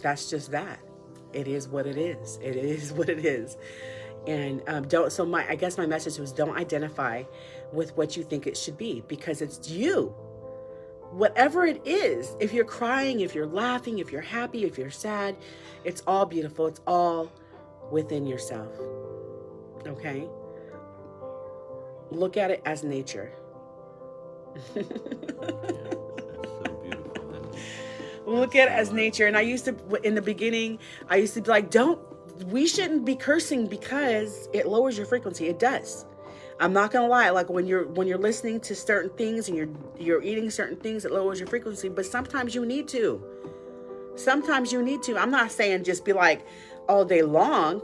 that's just that. It is what it is. It is what it is. And I guess my message was, don't identify with what you think it should be, because it's you. Whatever it is, if you're crying, if you're laughing, if you're happy, if you're sad, it's all beautiful. It's all within yourself. Okay? look at it as nature. Yeah, that's so beautiful. And Look at it as nature. And I used to, in the beginning, I used to be like, we shouldn't be cursing because it lowers your frequency. It does. I'm not gonna lie. Like when you're listening to certain things and you're eating certain things, it lowers your frequency. But sometimes you need to. Sometimes you need to. I'm not saying just be like all day long,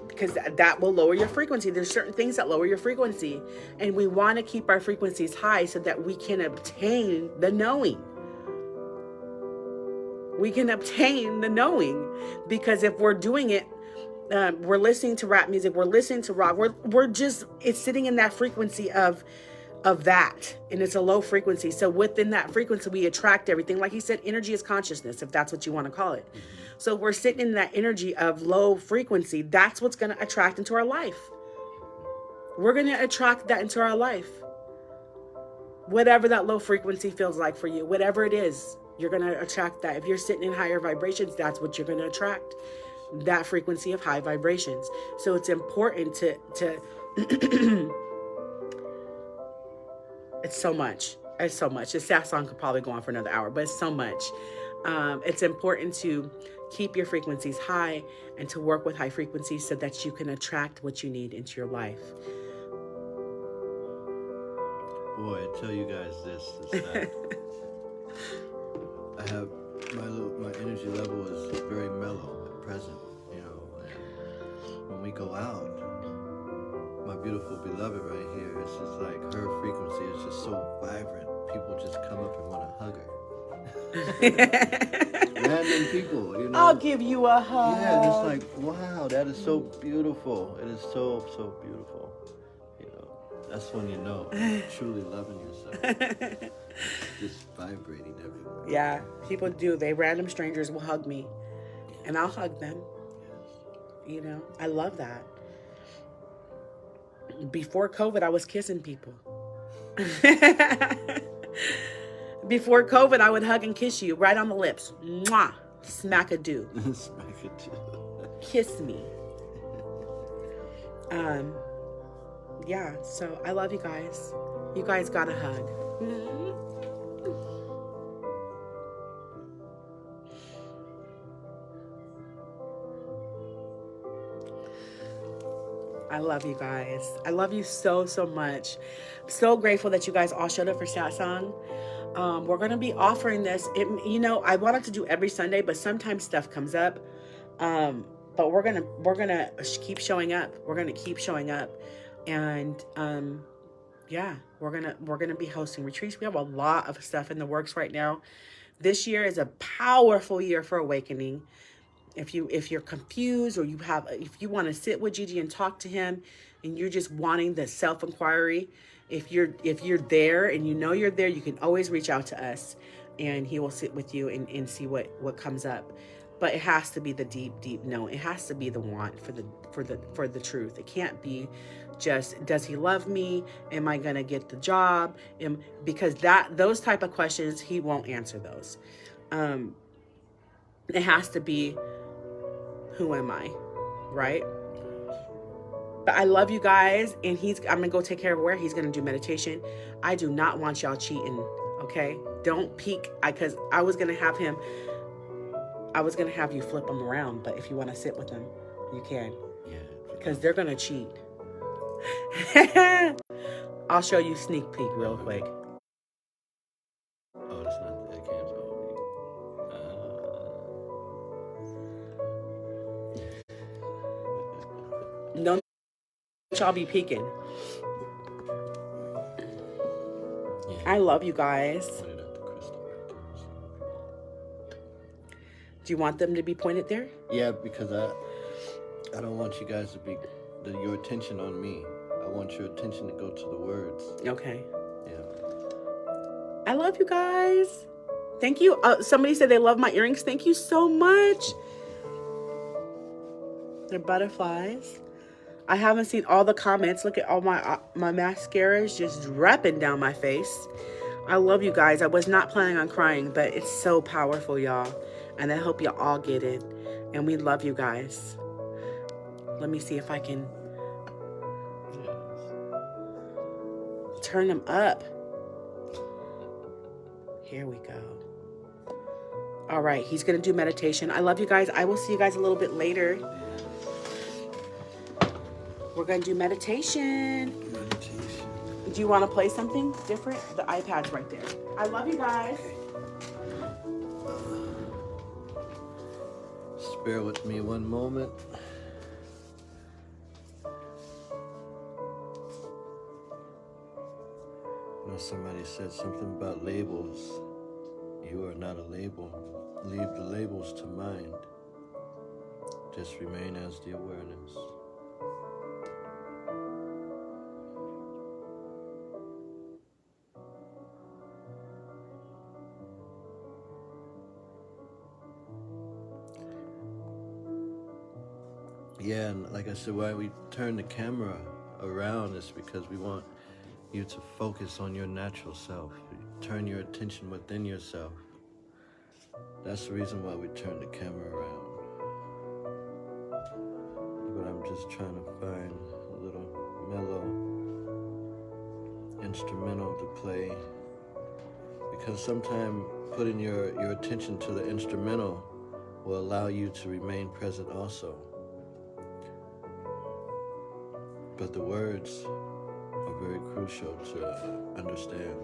because that will lower your frequency. There's certain things that lower your frequency, and we want to keep our frequencies high so that we can obtain the knowing. We can obtain the knowing, because if we're doing it, we're listening to rap music, we're listening to rock, it's sitting in that frequency of that, and it's a low frequency. So within that frequency, we attract everything. Like he said, energy is consciousness, if that's what you want to call it. So we're sitting in that energy of low frequency. That's what's going to attract into our life. We're going to attract that into our life. Whatever that low frequency feels like for you, whatever it is, you're going to attract that. If you're sitting in higher vibrations, that's what you're going to attract. That frequency of high vibrations. So it's important to it's so much. It's so much. This sad song could probably go on for another hour, but it's so much. It's important to keep your frequencies high and to work with high frequencies so that you can attract what you need into your life. boy, I tell you guys this that I have my energy level is very mellow at present, and when we go out, my beautiful beloved right here, it's just like her frequency is just so vibrant. People just come up and want to hug her. Random people, I'll give you a hug. Yeah, and it's like, wow, that is so beautiful. It is so, so beautiful. That's when you know you're truly loving yourself. Just vibrating everywhere. Yeah, people do. Random strangers will hug me, and I'll hug them. Yes. I love that. Before COVID, I was kissing people. Before COVID, I would hug and kiss you right on the lips. Mwah! Smack-a-doo. Smack-a-doo. Kiss me. Yeah, so I love you guys. You guys got a hug. I love you guys. I love you so, so much. I'm so grateful that you guys all showed up for Satsang. We're going to be offering this. I wanted to do every Sunday, but sometimes stuff comes up. But we're going to keep showing up. We're going to keep showing up. And we're going to be hosting retreats. We have a lot of stuff in the works right now. This year is a powerful year for awakening. If you're confused, or if you want to sit with Gigi and talk to him, and you're just wanting the self-inquiry, if you're there and you're there, you can always reach out to us, and he will sit with you and see what comes up. But it has to be the deep no. It has to be the want for the truth. It can't be just, does he love me? Am I gonna get the job? Because those type of questions, he won't answer those. It has to be, who am I, right? But I love you guys, and I'm gonna go take care of where he's gonna do meditation. I do not want y'all cheating, okay? Don't peek, because I was gonna have you flip him around, but if you want to sit with him, you can. Yeah. Because they're gonna cheat. I'll show you sneak peek real quick. Oh, that's not that can't No, y'all be peeking. Yeah. I love you guys. Pointed at the crystal right there. Do you want them to be pointed there? Yeah, because I don't want you guys to be your attention on me. I want your attention to go to the words. Okay. Yeah. I love you guys. Thank you. Somebody said they love my earrings. Thank you so much. They're butterflies. I haven't seen all the comments. Look at all my mascaras just dripping down my face. I love you guys. I was not planning on crying, but it's so powerful, y'all. And I hope you all get it. And we love you guys. Let me see if I can. turn them up. Here we go. All right, he's going to do meditation. I love you guys. I will see you guys a little bit later. We're going to do meditation. Do you want to play something different? The iPad's right there. I love you guys. Just bear with me one moment. Now somebody said something about labels. You are not a label. Leave the labels to mind. Just remain as the awareness. Yeah, and like I said, why we turn the camera around is because we want you to focus on your natural self. Turn your attention within yourself. That's the reason why we turn the camera around. But I'm just trying to find a little mellow instrumental to play. Because sometimes putting your attention to the instrumental will allow you to remain present also. But the words are very crucial to understand.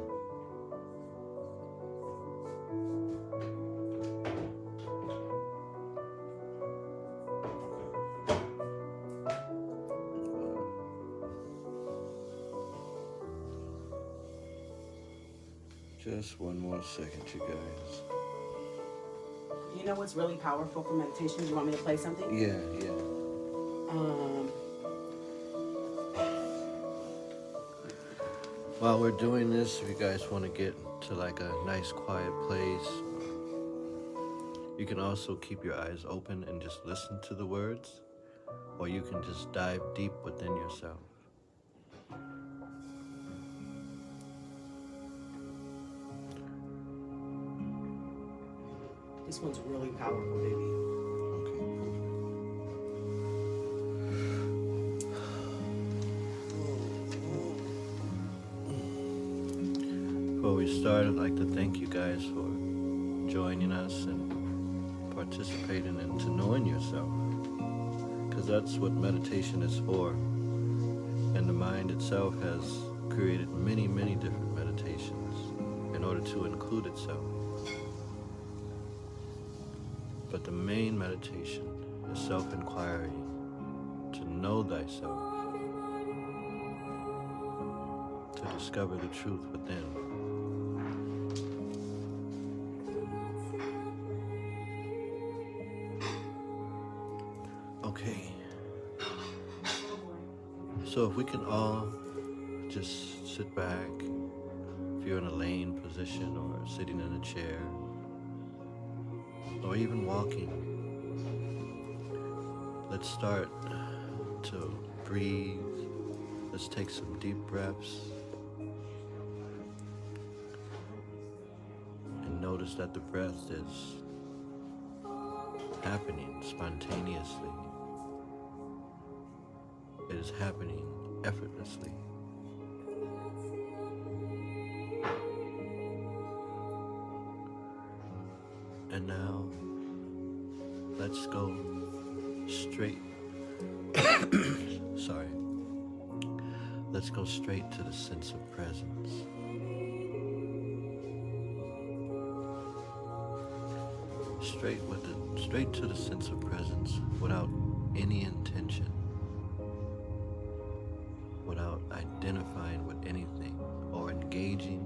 Just one more second, you guys. You know what's really powerful for meditation? Do you want me to play something? Yeah. While we're doing this, if you guys want to get to like a nice quiet place, you can also keep your eyes open and just listen to the words, or you can just dive deep within yourself. This one's really powerful, baby. Before we start, I'd like to thank you guys for joining us and participating into knowing yourself, because that's what meditation is for. And the mind itself has created many, many different meditations in order to include itself. But the main meditation is self-inquiry, to know thyself, to discover the truth within. Okay, so if we can all just sit back, if you're in a laying position or sitting in a chair, or even walking, let's start to breathe. Let's take some deep breaths and notice that the breath is happening spontaneously. It is happening effortlessly. And now, let's go straight. Sorry. Let's go straight to the sense of presence. Straight to the sense of presence without any intention, without identifying with anything or engaging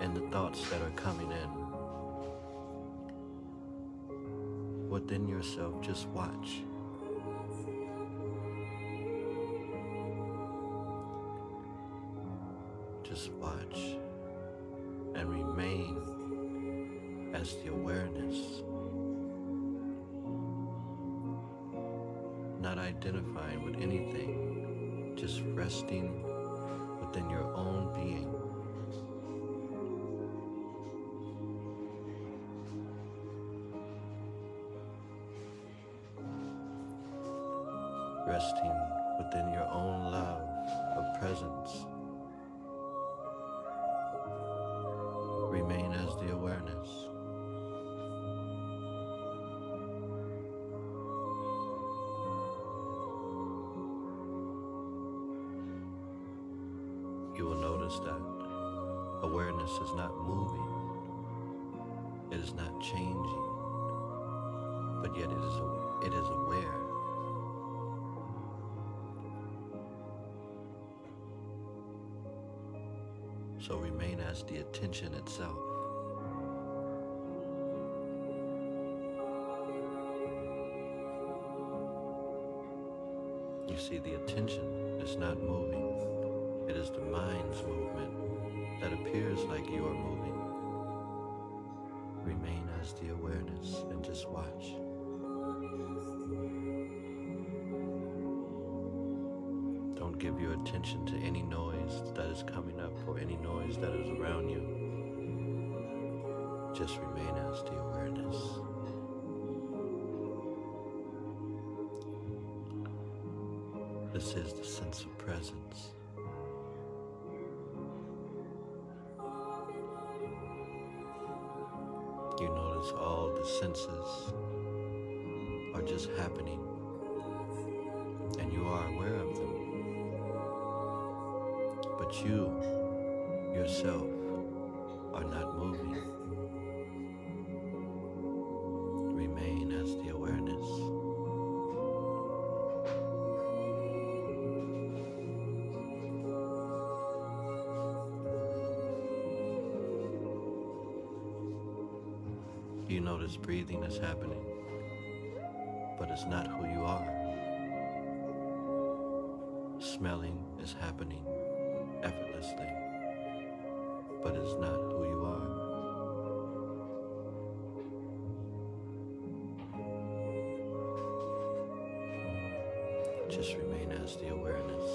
in the thoughts that are coming in. Within yourself, just watch. Just watch and remain as the awareness, not identifying with anything, just resting within your own being. Resting within your own love of presence. Remain as the awareness. You will notice that awareness is not moving, it is not changing, but yet it is aware. So remain as the attention itself. You see, the attention is not moving. It is the mind's movement that appears like you are moving. Remain as the awareness and just watch. Don't give your attention to any noise that is coming up or any noise that is around you. Just remain as the awareness. This is the sense of presence. You notice all the senses are just happening, and you are aware of them. But you, yourself, are not moving. Remain as the awareness. You notice breathing is happening, but it's not who you are. Smelling is happening effortlessly, but it's not who you are. Just remain as the awareness.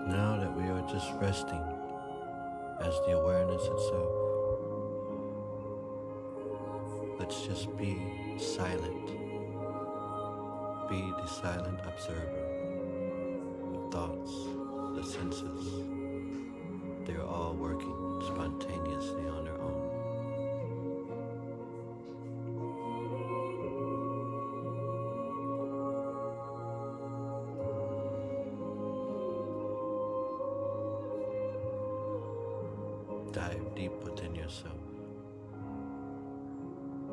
Now that we are just resting as the awareness itself, let's just be silent. Be the silent observer of thoughts, the senses. They are all working spontaneously on their own. Dive deep within yourself,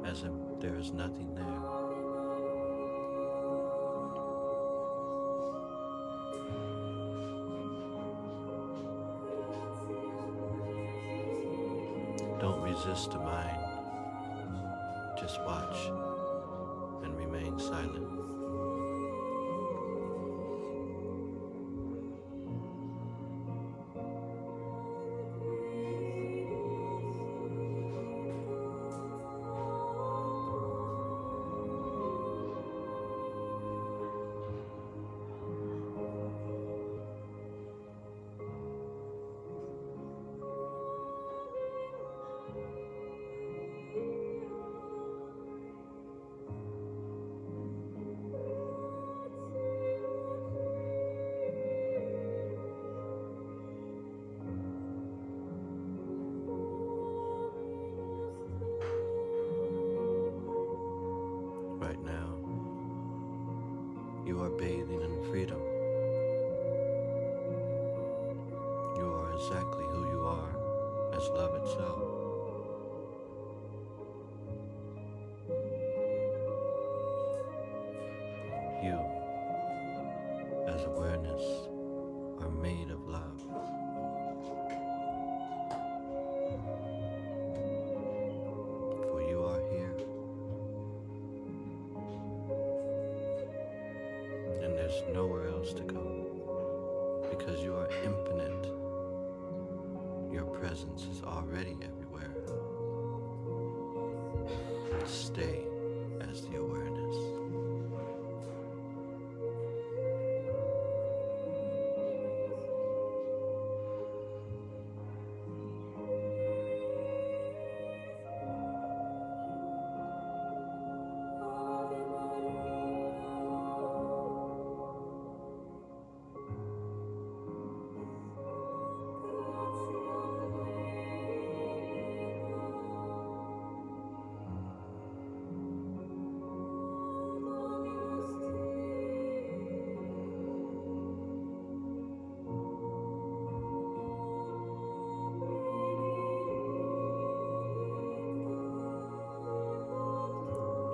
as if there is nothing there. Don't resist the mind. Just watch and remain silent. Right now, you are bathing in freedom. You are exactly who you are as love itself. You, as awareness, are made of love. For you are here. And there's nowhere else to go, because you are infinite. Your presence is already everywhere. Stay as the awareness.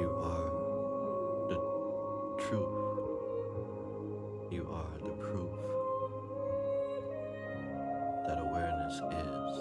You are the truth. You are the proof that awareness is.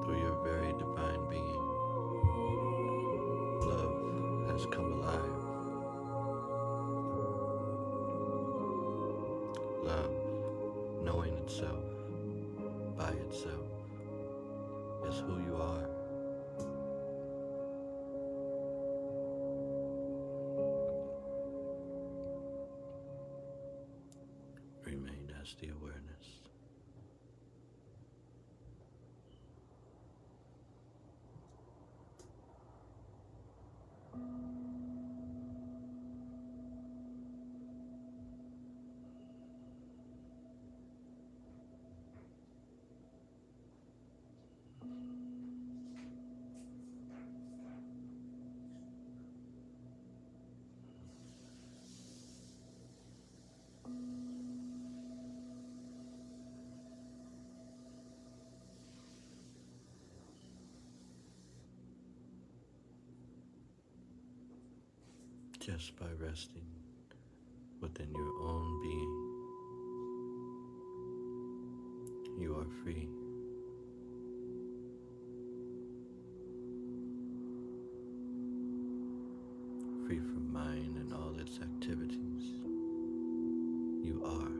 Through your very divine being, love has come alive. Love, knowing itself by itself, is who you are. Remain as the awareness. Just by resting within your own being, you are free. Free from mind and all its activities. You are.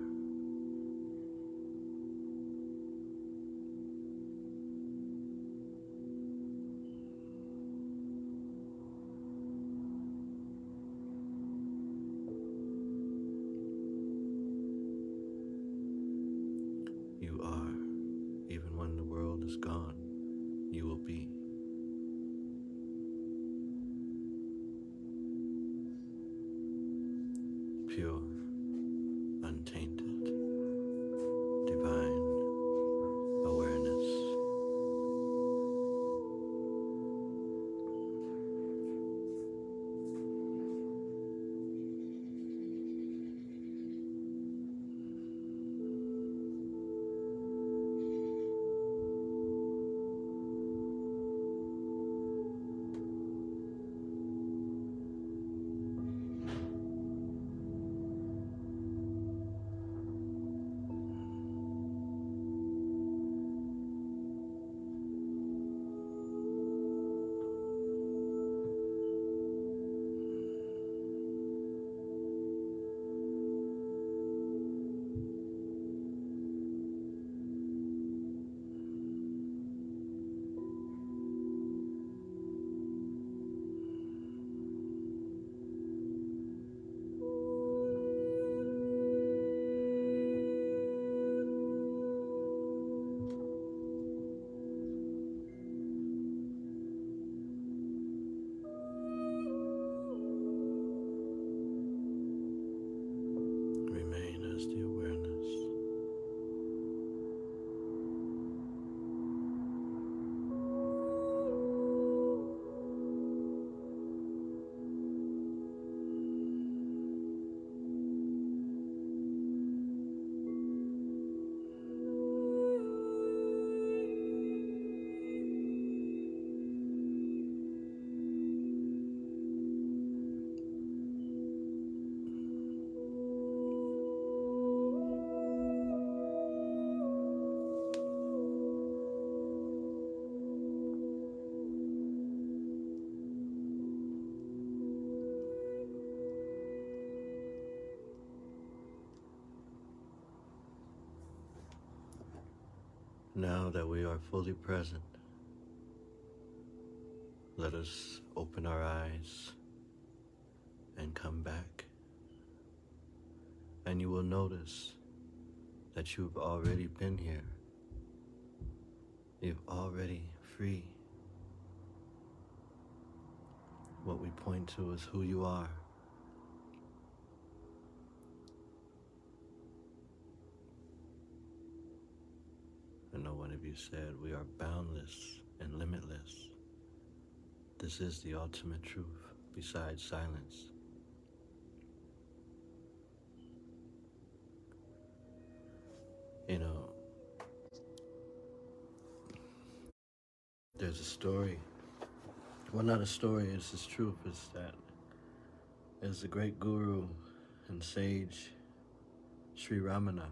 You are. Even when the world is gone, you will be. Pure, untainted, divine awareness. Remain as the awareness. Now that we are fully present, let us open our eyes and come back. And you will notice that you've already been here. You've already free. What we point to is who you are. said, we are boundless and limitless. This is the ultimate truth besides silence. You know, there's a story. Well, not a story, it's this truth. It's that there's a great guru and sage, Sri Ramana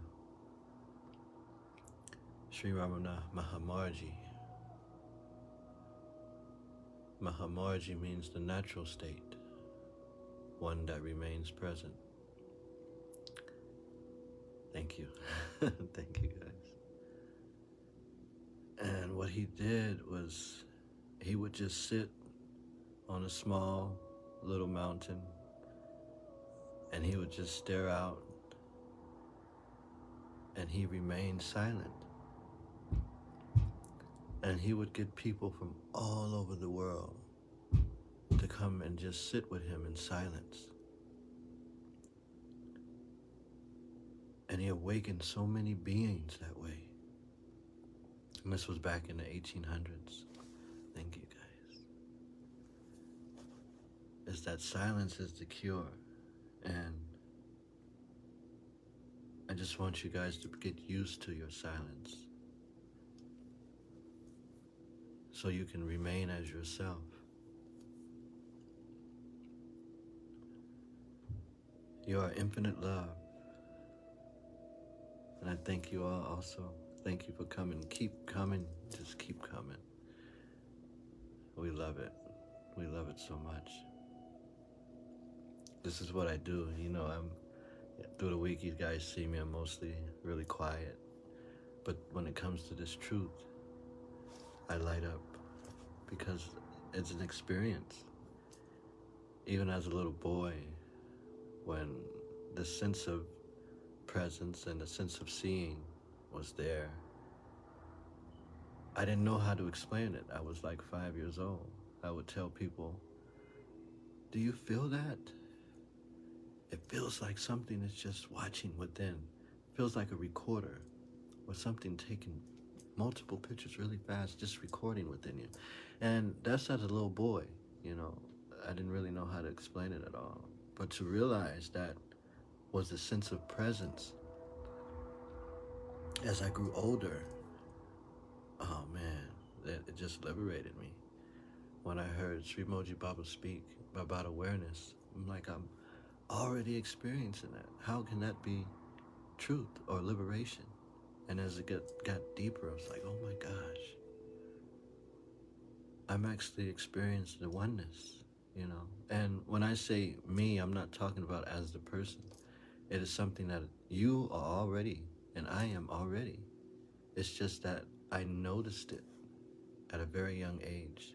Mahamarji. Mahamarji means the natural state, one that remains present. Thank you. Thank you, guys. And what he did was he would just sit on a small little mountain and he would just stare out and he remained silent. And he would get people from all over the world to come and just sit with him in silence. And he awakened so many beings that way. And this was back in the 1800s. Thank you, guys. Is that silence is the cure. And I just want you guys to get used to your silence, so you can remain as yourself. You are infinite love. And I thank you all also. Thank you for coming. Keep coming. Just keep coming. We love it. We love it so much. This is what I do. You know, through the week, you guys see me, I'm mostly really quiet. But when it comes to this truth, I light up because it's an experience. Even as a little boy, when the sense of presence and the sense of seeing was there, I didn't know how to explain it. I was like 5 years old. I would tell people, do you feel that? It feels like something is just watching within. It feels like a recorder or something taking multiple pictures really fast, just recording within you. And that's as a little boy, you know. I didn't really know how to explain it at all. But to realize that was the sense of presence. As I grew older, oh man, it just liberated me. When I heard Sri Moji Baba speak about awareness, I'm like, I'm already experiencing that. How can that be truth or liberation? And as it got deeper, I was like, oh my gosh, I'm actually experiencing the oneness, you know. And when I say me, I'm not talking about as the person. It is something that you are already, and I am already. It's just that I noticed it at a very young age.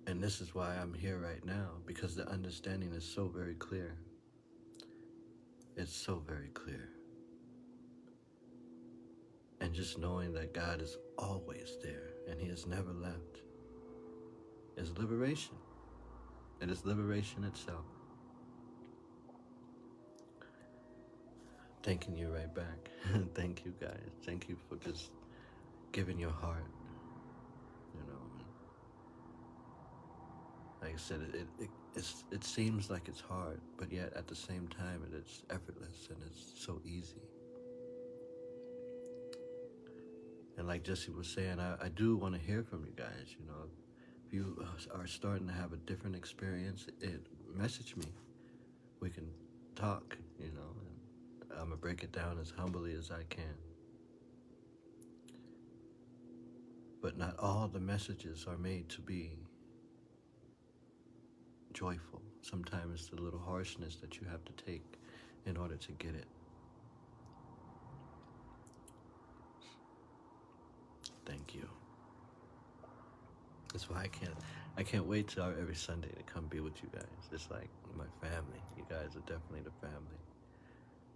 And this is why I'm here right now, because the understanding is so very clear. It's so very clear. And just knowing that God is always there and He has never left is liberation. It is liberation itself. Thanking you right back. Thank you, guys. Thank you for just giving your heart. You know, like I said, it seems like it's hard, but yet at the same time, it's effortless and it's so easy. And like Jesse was saying, I do want to hear from you guys. You know, if you are starting to have a different experience, message me. We can talk, you know, and I'm going to break it down as humbly as I can. But not all the messages are made to be joyful. Sometimes it's the little harshness that you have to take in order to get it. Thank you. That's why I can't wait till every Sunday to come be with you guys. It's like my family. You guys are definitely the family.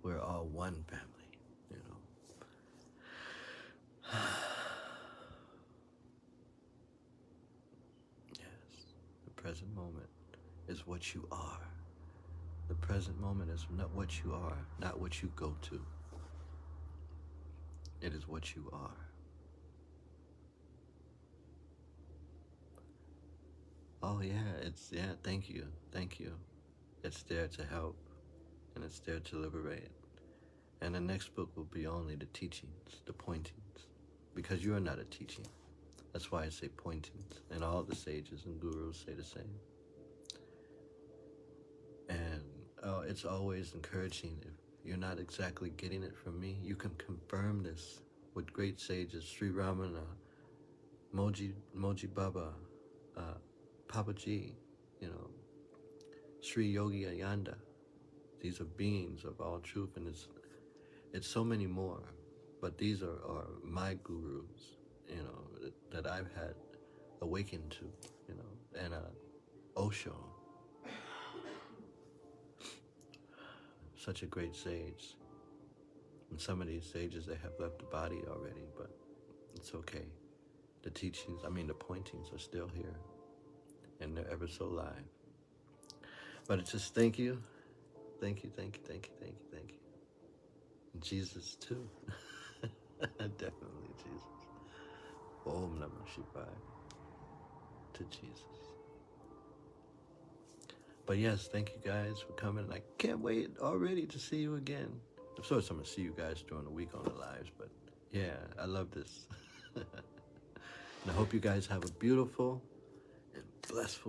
We're all one family, you know. Yes, the present moment is what you are. The present moment is not what you are, not what you go to. It is what you are. Oh yeah, thank you. It's there to help, and it's there to liberate. And the next book will be only the teachings, the pointings, because you are not a teaching. That's why I say pointings, and all the sages and gurus say the same. And it's always encouraging. If you're not exactly getting it from me, you can confirm this with great sages, Sri Ramana, Moji Baba, Papaji, Sri Yogi Ayanda. These are beings of all truth, and it's so many more. But these are my gurus, that I've had awakened to, and Osho, such a great sage. And some of these sages, they have left the body already, but it's okay. The teachings, the pointings are still here, and they're ever so live. But it's just thank you. And Jesus too. Definitely Jesus. Om Namah Shivaya to Jesus. But yes, thank you guys for coming. I can't wait already to see you again. Of course, I'm going to see you guys during the week on the lives, but yeah, I love this. And I hope you guys have a beautiful and blessful